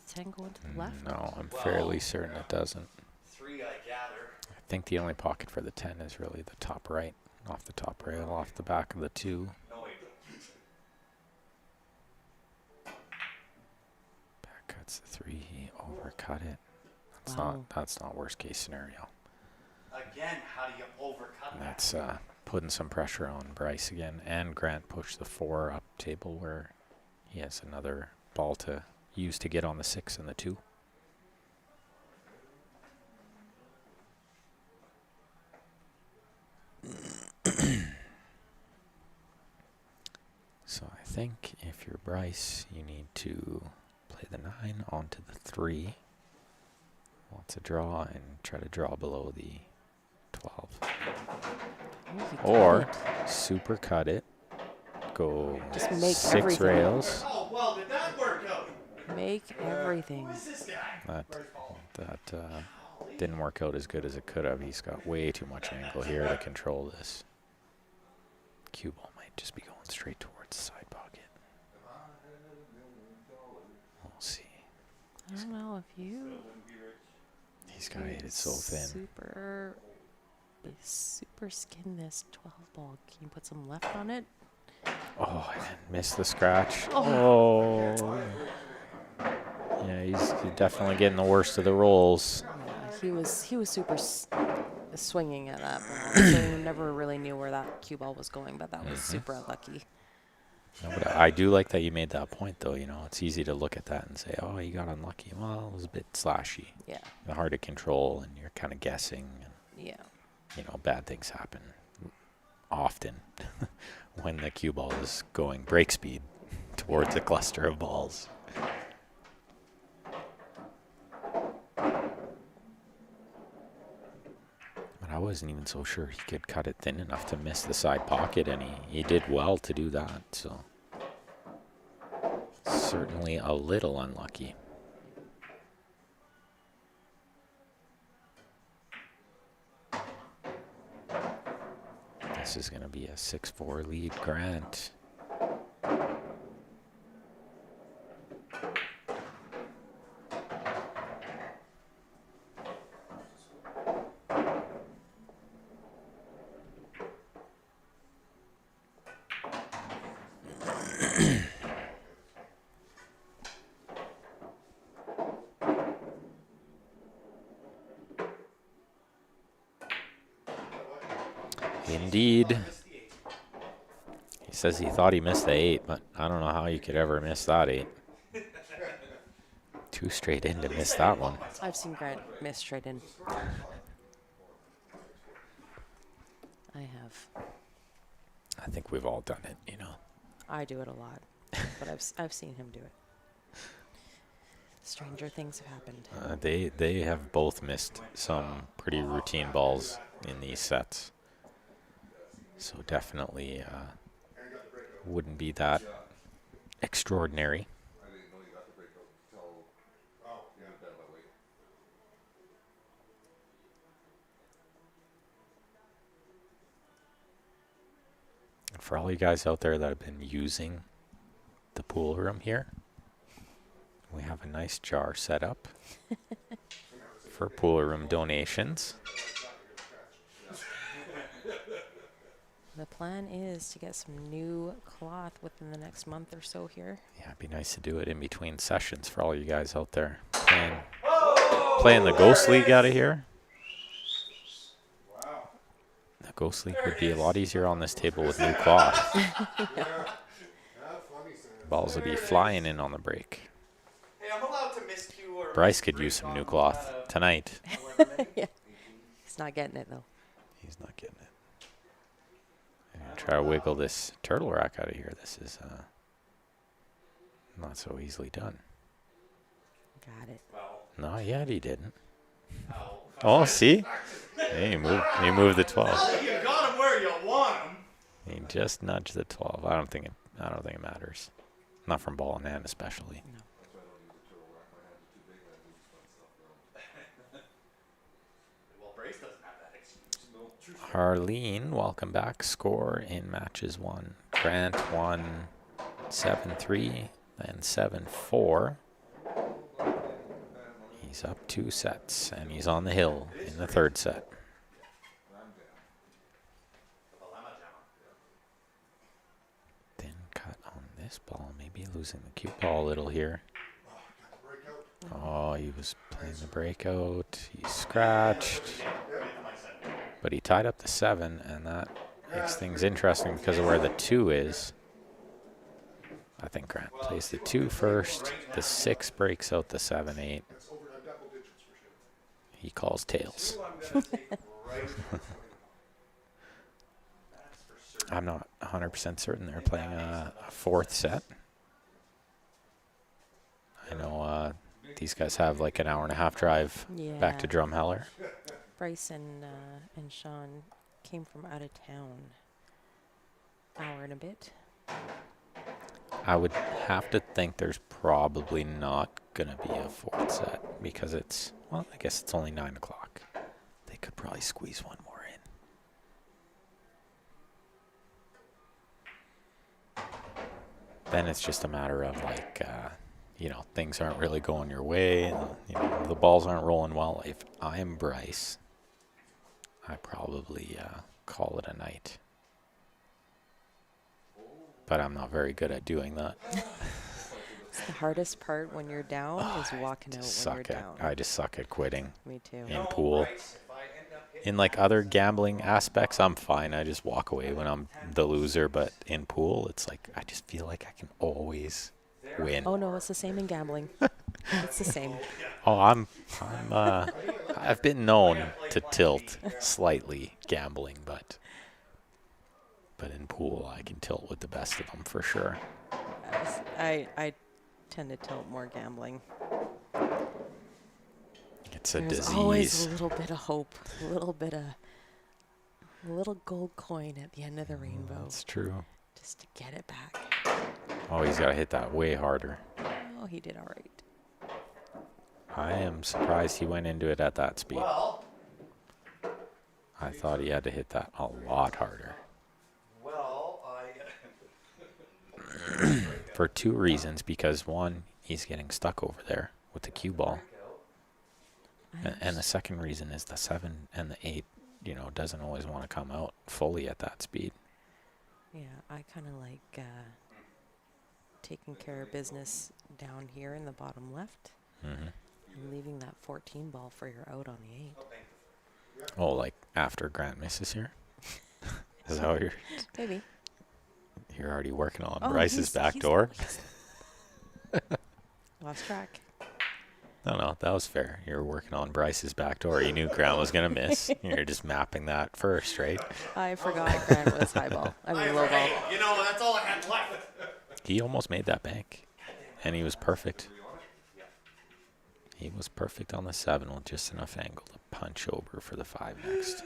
the 10 go into the left? No, I'm fairly certain it doesn't. 3, I gather. I think the only pocket for the 10 is really the top right, off the top rail, off the back of the 2. No, wait. Back cuts the 3, he overcut it. Wow. That's not worst case scenario. Again, how do you overcut And that? that's putting some pressure on Bryce again. And Grant pushed the 4 up table where he has another ball to use to get on the 6 and the 2. So I think if you're Bryce, you need to play the 9 onto the 3. Wants a draw and try to draw below the 12. Oh, he cut Or it. super cut it. Go Just make 6 everything. rails. How well did that work out? Make everything. Who is this guy? That Didn't work out as good as it could have. He's got way too much angle here to control this. Cue ball might just be going straight towards the side pocket. We'll see. I don't know if you He's got to hit it so thin. super skin this 12 ball. Can you put some left on it? Oh, and missed the scratch. Oh. Yeah, he's definitely getting the worst of the rolls. Yeah, he was super swinging at that ball. So you never really knew where that cue ball was going, but that was super unlucky. No, but I do like that you made that point, though. You know, it's easy to look at that and say, oh, you got unlucky. Well, it was a bit slashy. Yeah. Hard to control, and you're kind of guessing. And, Yeah. you know, bad things happen often when the cue ball is going break speed towards a cluster of balls. But I wasn't even so sure he could cut it thin enough to miss the side pocket, and he did well to do that. So certainly a little unlucky. This is going to be a 6-4 lead, Grant. Indeed. He says he thought he missed the 8, but I don't know how you could ever miss that 8. 2 straight in to miss that one. I've seen Grant miss straight in. I have. I think we've all done it, you know. I do it a lot, but I've seen him do it. Stranger things have happened. They have both missed some pretty routine balls in these sets. So definitely wouldn't be that extraordinary. I didn't know you got the breakout till you went down that way. And for all you guys out there that have been using the pool room here, we have a nice jar set up for pool room donations. The plan is to get some new cloth within the next month or so here. Yeah, it'd be nice to do it in between sessions for all you guys out there playing the Ghost League out of here. The Ghost League would be a lot easier on this table with new cloth. Balls would be flying in on the break. Hey, I'm allowed to miscue or Bryce could use some new cloth tonight. Yeah. He's not getting it though. He's not getting it. I'm gonna try to wiggle this turtle rack out of here. This is not so easily done. Got it. Not yet, he didn't. Oh, see? Hey, he moved the 12. You got him where you want him. He just nudged the 12. I don't think it matters. Not from ball in hand, especially. No. Well, Brace doesn't have that excuse. No, true. Harleen, welcome back. Score in matches 1. Grant won 7-3, then 7-4. He's up 2 sets, and he's on the hill in the 3rd set. Thin cut on this ball, maybe losing the cue ball a little here. Oh, he was playing the breakout. He scratched. But he tied up the 7, and that makes things interesting because of where the 2 is. I think Grant plays the 2 first. The 6 breaks out the 7-8. He calls tails. I'm not 100% certain they're playing a 4th set. I know these guys have like an hour and a half drive back to Drumheller. Bryce and Sean came from out of town. Hour and a bit. I would have to think there's probably not going to be a 4th set because it's Well, I guess it's only 9 o'clock. They could probably squeeze one more in. Then it's just a matter of like, things aren't really going your way, and the balls aren't rolling well. If I'm Bryce, I probably call it a night. But I'm not very good at doing that. It's the hardest part when you're down is walking out when you're down. I just suck at quitting Me too. in pool. In like other gambling aspects, I'm fine. I just walk away when I'm the loser. But in pool, it's like I just feel like I can always win. Oh no, it's the same in gambling. It's the same. Oh, I've been known to tilt slightly gambling, but in pool I can tilt with the best of them for sure. I tend to tilt more gambling. It's a There's disease. always a little bit of hope, a little gold coin at the end of the rainbow. That's true. Just to get it back. Oh, he's got to hit that way harder. Oh, he did all right. I am surprised he went into it at that speed. Well, I thought he had to hit that a lot harder. For two reasons. Because one, he's getting stuck over there with the cue ball. And the second reason is the 7 and the 8, doesn't always want to come out fully at that speed. Yeah, I kind of like taking care of business down here in the bottom left Mm-hmm. and leaving that 14 ball for your out on the 8. Oh, like after Grant misses here? Is that what Maybe. you're already working on? Oh, Bryce's back door? Lost track. No, that was fair. You were working on Bryce's back door. You knew Grant was going to miss. You're just mapping that first, right? I forgot Grant was high ball. I mean low ball. you know, that's all I had left. He almost made that bank. And he was perfect. He was perfect on the 7 with just enough angle to punch over for the 5 next.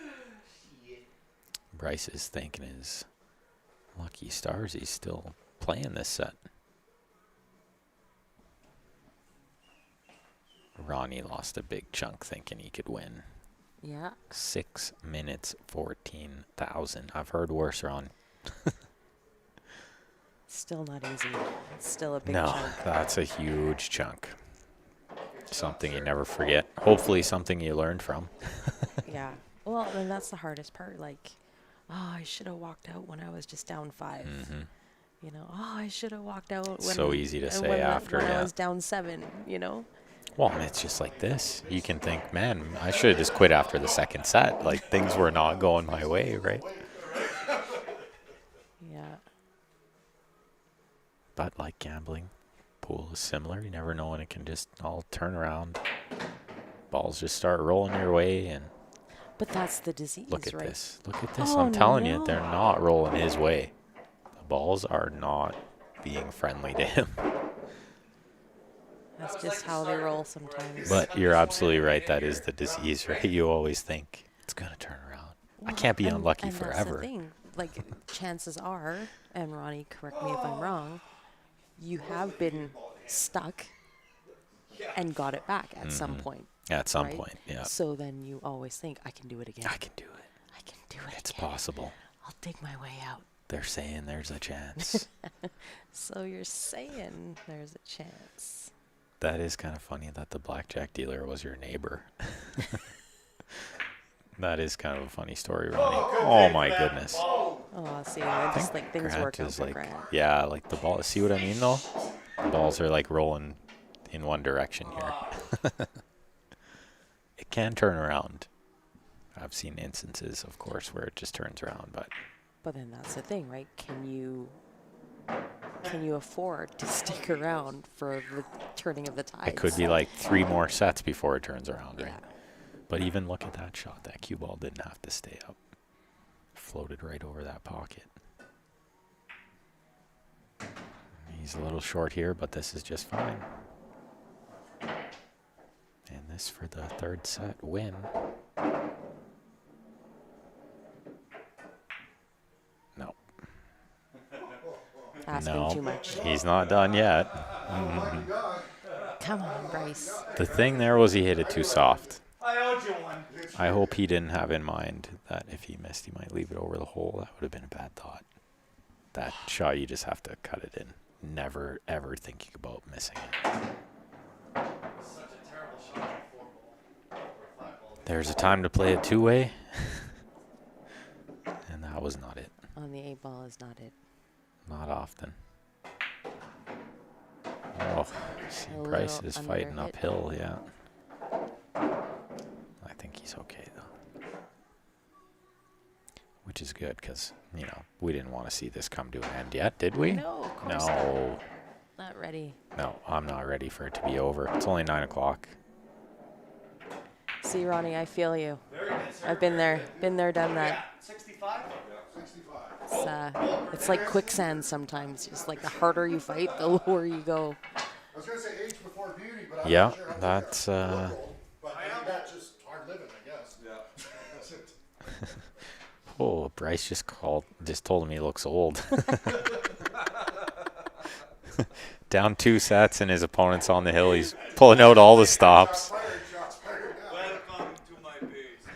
Bryce is thanking his lucky stars he's still playing this set. Ronnie lost a big chunk thinking he could win. Yeah. 6 minutes, 14,000. I've heard worse, Ron. Still not easy. It's still a big No, chunk. that's a huge chunk. Something you never forget. Hopefully something you learned from. Yeah. Well, and that's the hardest part. Like, oh, I should have walked out when I was just down 5. Mm-hmm. I should have walked out when So easy to say after, when yeah. I was down 7, Well, and it's just like this. You can think, man, I should have just quit after the second set. Like, things were not going my way, right? Yeah. But like gambling, pool is similar. You never know when it can just all turn around. Balls just start rolling your way, and But that's the disease, look at right? this. Look at this. Oh, I'm telling you, no. they're not rolling his way. The balls are not being friendly to him. That's just how they roll sometimes. But you're absolutely right. That is the disease, right? You always think it's going to turn around. I can't be unlucky and forever. That's the thing. Like, chances are, and Ronnie, correct me if I'm wrong, you have been stuck and got it back at some point. At some right? point, yeah. So then you always think, I can do it again. I can do it. I can do it It's again. possible. I'll dig my way out. They're saying there's a chance. So you're saying there's a chance. That is kind of funny that the blackjack dealer was your neighbor. That is kind of a funny story, Ronnie. Oh my goodness. Oh, see, I just like things Grant work out is for like, Grant. yeah, like the ball. See what I mean, though? The balls are like rolling in one direction here. It can turn around. I've seen instances, of course, where it just turns around, but But then that's the thing, right? Can you afford to stick around for the turning of the tides? it could be like 3 more sets before it turns around, right? Yeah. But even look at that shot. That cue ball didn't have to stay up. Floated right over that pocket. He's a little short here, but this is just fine. And this for the 3rd set win. No. Asking No. too much. He's not done yet. Lucky guy. Come on, Bryce. The thing there was he hit it too soft. I owed you one. I hope he didn't have in mind that if he missed, he might leave it over the hole. That would have been a bad thought. That shot, you just have to cut it in. Never, ever thinking about missing it. Such a terrible shot on a 4-ball. Or a 5-ball. There's a time to play it two-way. And that was not it. On the 8-ball is not it. Not often. Oh, see, A Bryce little is fighting underhit. uphill, yeah. I think he's okay, though. Which is good, because, you know, we didn't want to see this come to an end yet, did we? No, of course No. not ready. No, I'm not ready for it to be over. It's only 9 o'clock. See, Ronnie, I feel you. Very good, sir. I've been there, done Yeah, that. 65? 65. It's like quicksand sometimes. Just like the harder you fight, the lower you go. I was gonna say age before beauty, but I'm Yeah, not sure how to that's, do that. I look old, but I think that's just hard living, I guess. Yeah. That's it. Oh, Bryce just told him he looks old. Down 2 sets and his opponent's on the hill. He's pulling out all the stops. Shots fired now. Welcome to my base.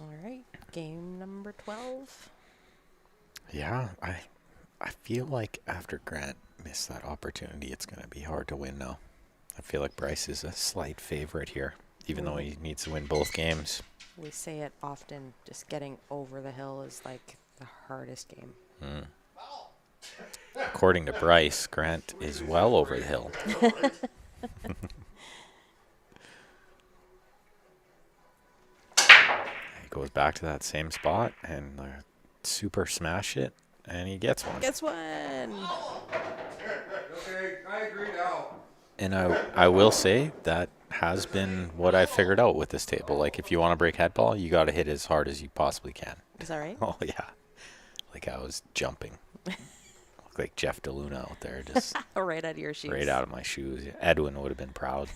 All right, game number 12. Yeah, I feel like after Grant missed that opportunity, it's going to be hard to win now. I feel like Bryce is a slight favorite here, even though he needs to win both games. We say it often, just getting over the hill is like the hardest game. According to Bryce, Grant is well over the hill. He goes back to that same spot and super smash it, and he gets one. Gets one. Okay, I agree now. And I will say that has been what I figured out with this table. Like, if you want to break head ball, you got to hit as hard as you possibly can. Is that right? Oh, yeah. Like I was jumping. Looked like Jeff DeLuna out there, just Right out of your shoes. right out of my shoes. Edwin would have been proud.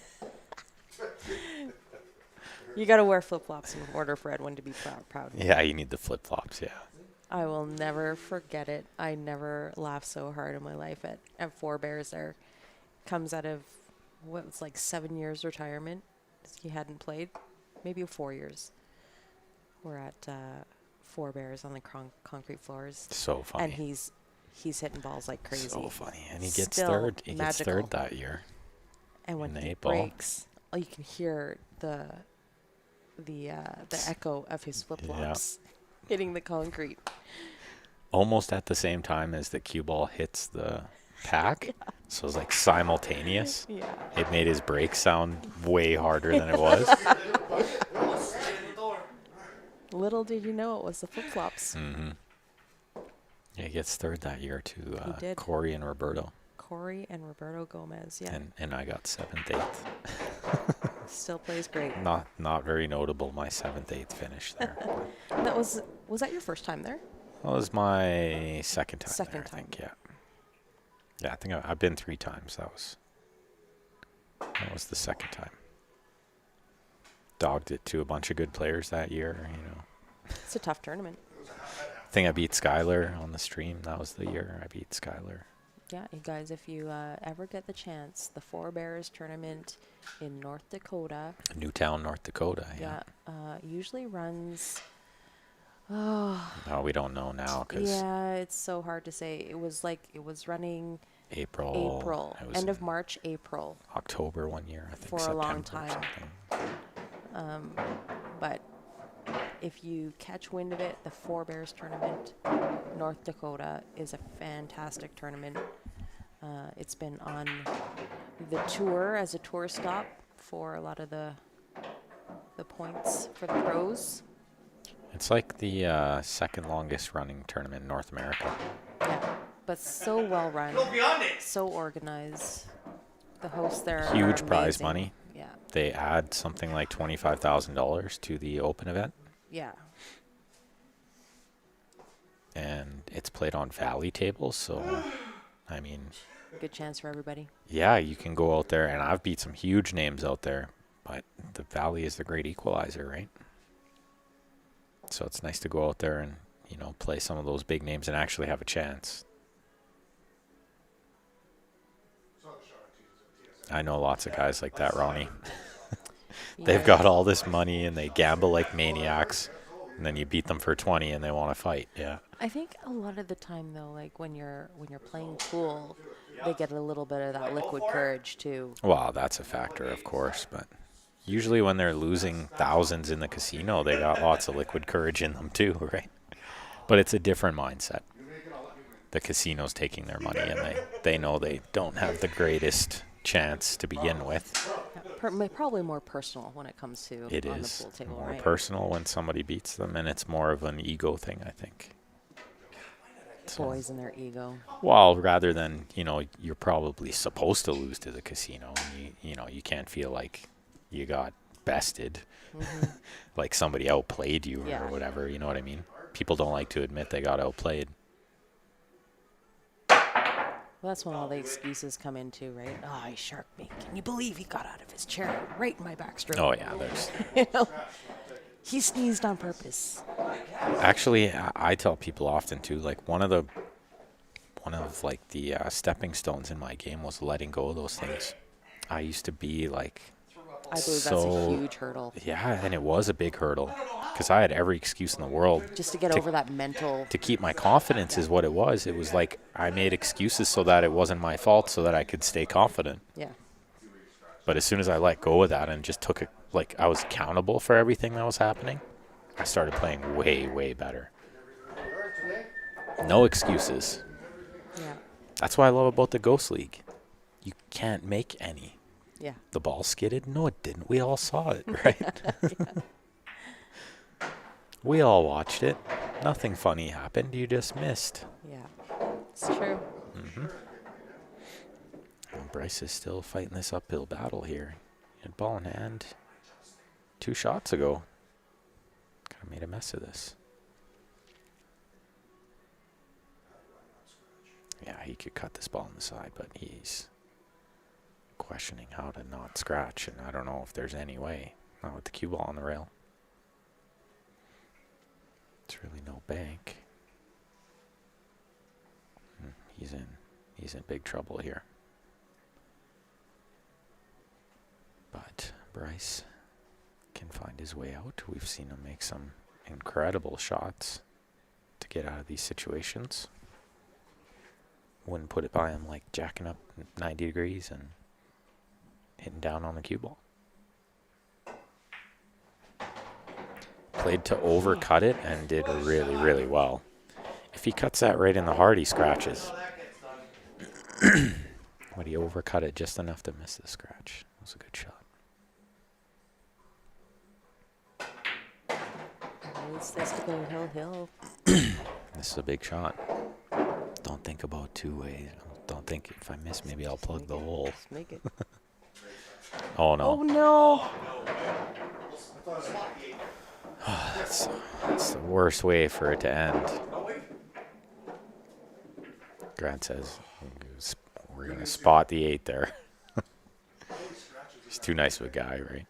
You got to wear flip-flops in order for Edwin to be proud. Yeah, you need the flip-flops, yeah. I will never forget it. I never laughed so hard in my life at Four Bears there. Comes out of what was like 7 years retirement. He hadn't played. Maybe 4 years. We're at Four Bears on the concrete floors. So funny. And he's hitting balls like crazy. So funny. And he gets Still third. He gets magical. third that year. And when in the he 8-ball. breaks, oh, you can hear the echo of his flip-flops hitting the concrete. Almost at the same time as the cue ball hits the pack. So it was like simultaneous. Yeah. It made his break sound way harder than it was. Almost stayed in the door. Little did you know it was the flip-flops. Mm-hmm. Yeah, he gets third that year to He did. Corey and Roberto. Corey and Roberto Gomez, yeah. And I got 7th, 8th. Still plays great. Not very notable, my 7th, 8th finish there. That was that your first time there? That was my second time Second there, time. I think, yeah. Yeah, I think I've been 3 times. That was the second time. Dogged it to a bunch of good players that year, you know. It's a tough tournament. I think I beat Skylar on the stream. That was the year I beat Skylar. Yeah, you guys, if you ever get the chance, the Four Bears tournament in North Dakota. Newtown, North Dakota, yeah. Usually runs. No, we don't know now because Yeah, it's so hard to say. It was running April. It was end of in March, April. October one year, I think. For a September long or time. something. But if you catch wind of it, the Four Bears tournament, North Dakota, is a fantastic tournament. It's been on the tour as a tour stop for a lot of the points for the pros. It's like the second longest running tournament in North America. Yeah, but so well run, Go beyond it. so organized. The hosts there are Huge prize amazing. money. Yeah, They add something like $25,000 to the open event, yeah. and it's played on valley tables. So, I mean, Good chance for everybody. yeah, you can go out there, and I've beat some huge names out there, but the Valley is the great equalizer, right? So it's nice to go out there and, play some of those big names and actually have a chance. I know lots of guys like that, Ronnie. They've Yeah. got all this money and they gamble like maniacs, and then you beat them for 20 and they want to fight. Yeah. I think a lot of the time though, like when you're playing pool, they get a little bit of that liquid courage too. Well, that's a factor, of course, but usually when they're losing thousands in the casino, they got lots of liquid courage in them too, right? But it's a different mindset. The casino's taking their money, and they know they don't have the greatest chance to begin with. Probably more personal when it comes to It on is the pool table, more right? personal when somebody beats them, and it's more of an ego thing, I think. So, Boys and their ego. well, rather than, you're probably supposed to lose to the casino. And you can't feel like you got bested, like somebody outplayed you Yeah. or whatever. You know what I mean? People don't like to admit they got outplayed. Well, that's when all the excuses come in too, right? Oh, he sharked me. Can you believe he got out of his chair right in my backstroke? Oh yeah, there's You know? He sneezed on purpose. actually I tell people often too, like one of the stepping stones in my game was letting go of those things. I used to be like, I believe that's so a huge hurdle. yeah, and it was a big hurdle because I had every excuse in the world Just to get over that mental. to keep my confidence is what it was. It was like I made excuses so that it wasn't my fault so that I could stay confident. Yeah. But as soon as I let go of that and just took it, like I was accountable for everything that was happening, I started playing way, way better. No excuses. Yeah. That's what I love about the Ghost League. You can't make any. Yeah. The ball skidded? No, it didn't. We all saw it, right? We all watched it. Nothing funny happened. You just missed. Yeah. It's true. And Bryce is still fighting this uphill battle here. He had ball in hand 2 shots ago. Kind of made a mess of this. Yeah, he could cut this ball on the side, but he's questioning how to not scratch, and I don't know if there's any way. Not with the cue ball on the rail. It's really no bank. He's in big trouble here. But Bryce can find his way out. We've seen him make some incredible shots to get out of these situations. Wouldn't put it by him like jacking up 90 degrees and hitting down on the cue ball. Played to overcut it and did really, really well. If he cuts that right in the heart, he scratches. But he overcut it just enough to miss the scratch. It was a good shot. Always nice to go hill. This is a big shot. Don't think about two ways. Don't think if I miss, maybe I'll plug the hole. Just make it. Oh no. Oh no. That's the worst way for it to end. Grant says we're going to spot the 8 there. He's too nice of a guy, right?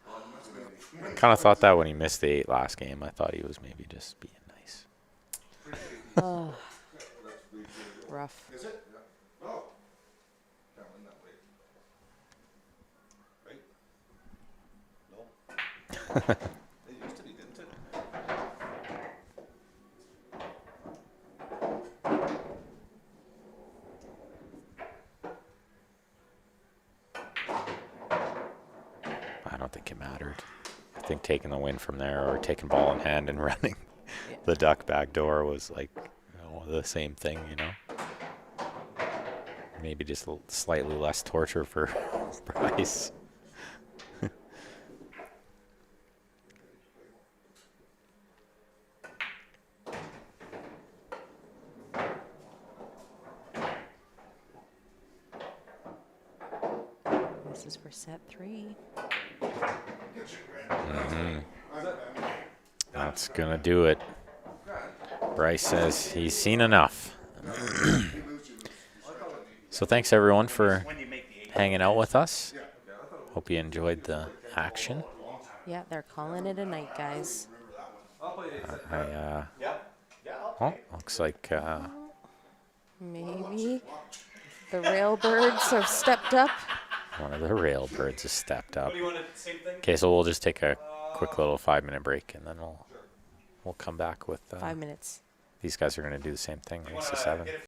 Kind of thought that when he missed the 8 last game. I thought he was maybe just being nice. Oh. Rough. Is it? Yeah. Oh. Can't win that way. Right? No. It used to be, didn't it? I don't think it mattered. I think taking the win from there or taking ball in hand and running the duck back door was like the same thing, Maybe just slightly less torture for Bryce. This is for set 3. That's going to do it. Bryce says he's seen enough. So thanks everyone for When you make the 8. hanging out with us. Yeah. Hope you enjoyed the action. Yeah, they're calling it a night, guys. Remember that one. I'll play I Yeah. Yeah. well, looks like Maybe the railbirds have stepped up. one of the railbirds has stepped up. What do you want to same thing? Okay, so we'll just take a quick little 5-minute break, and then we'll come back with 5 minutes. these guys are going to do the same thing, race to wanna 7. get a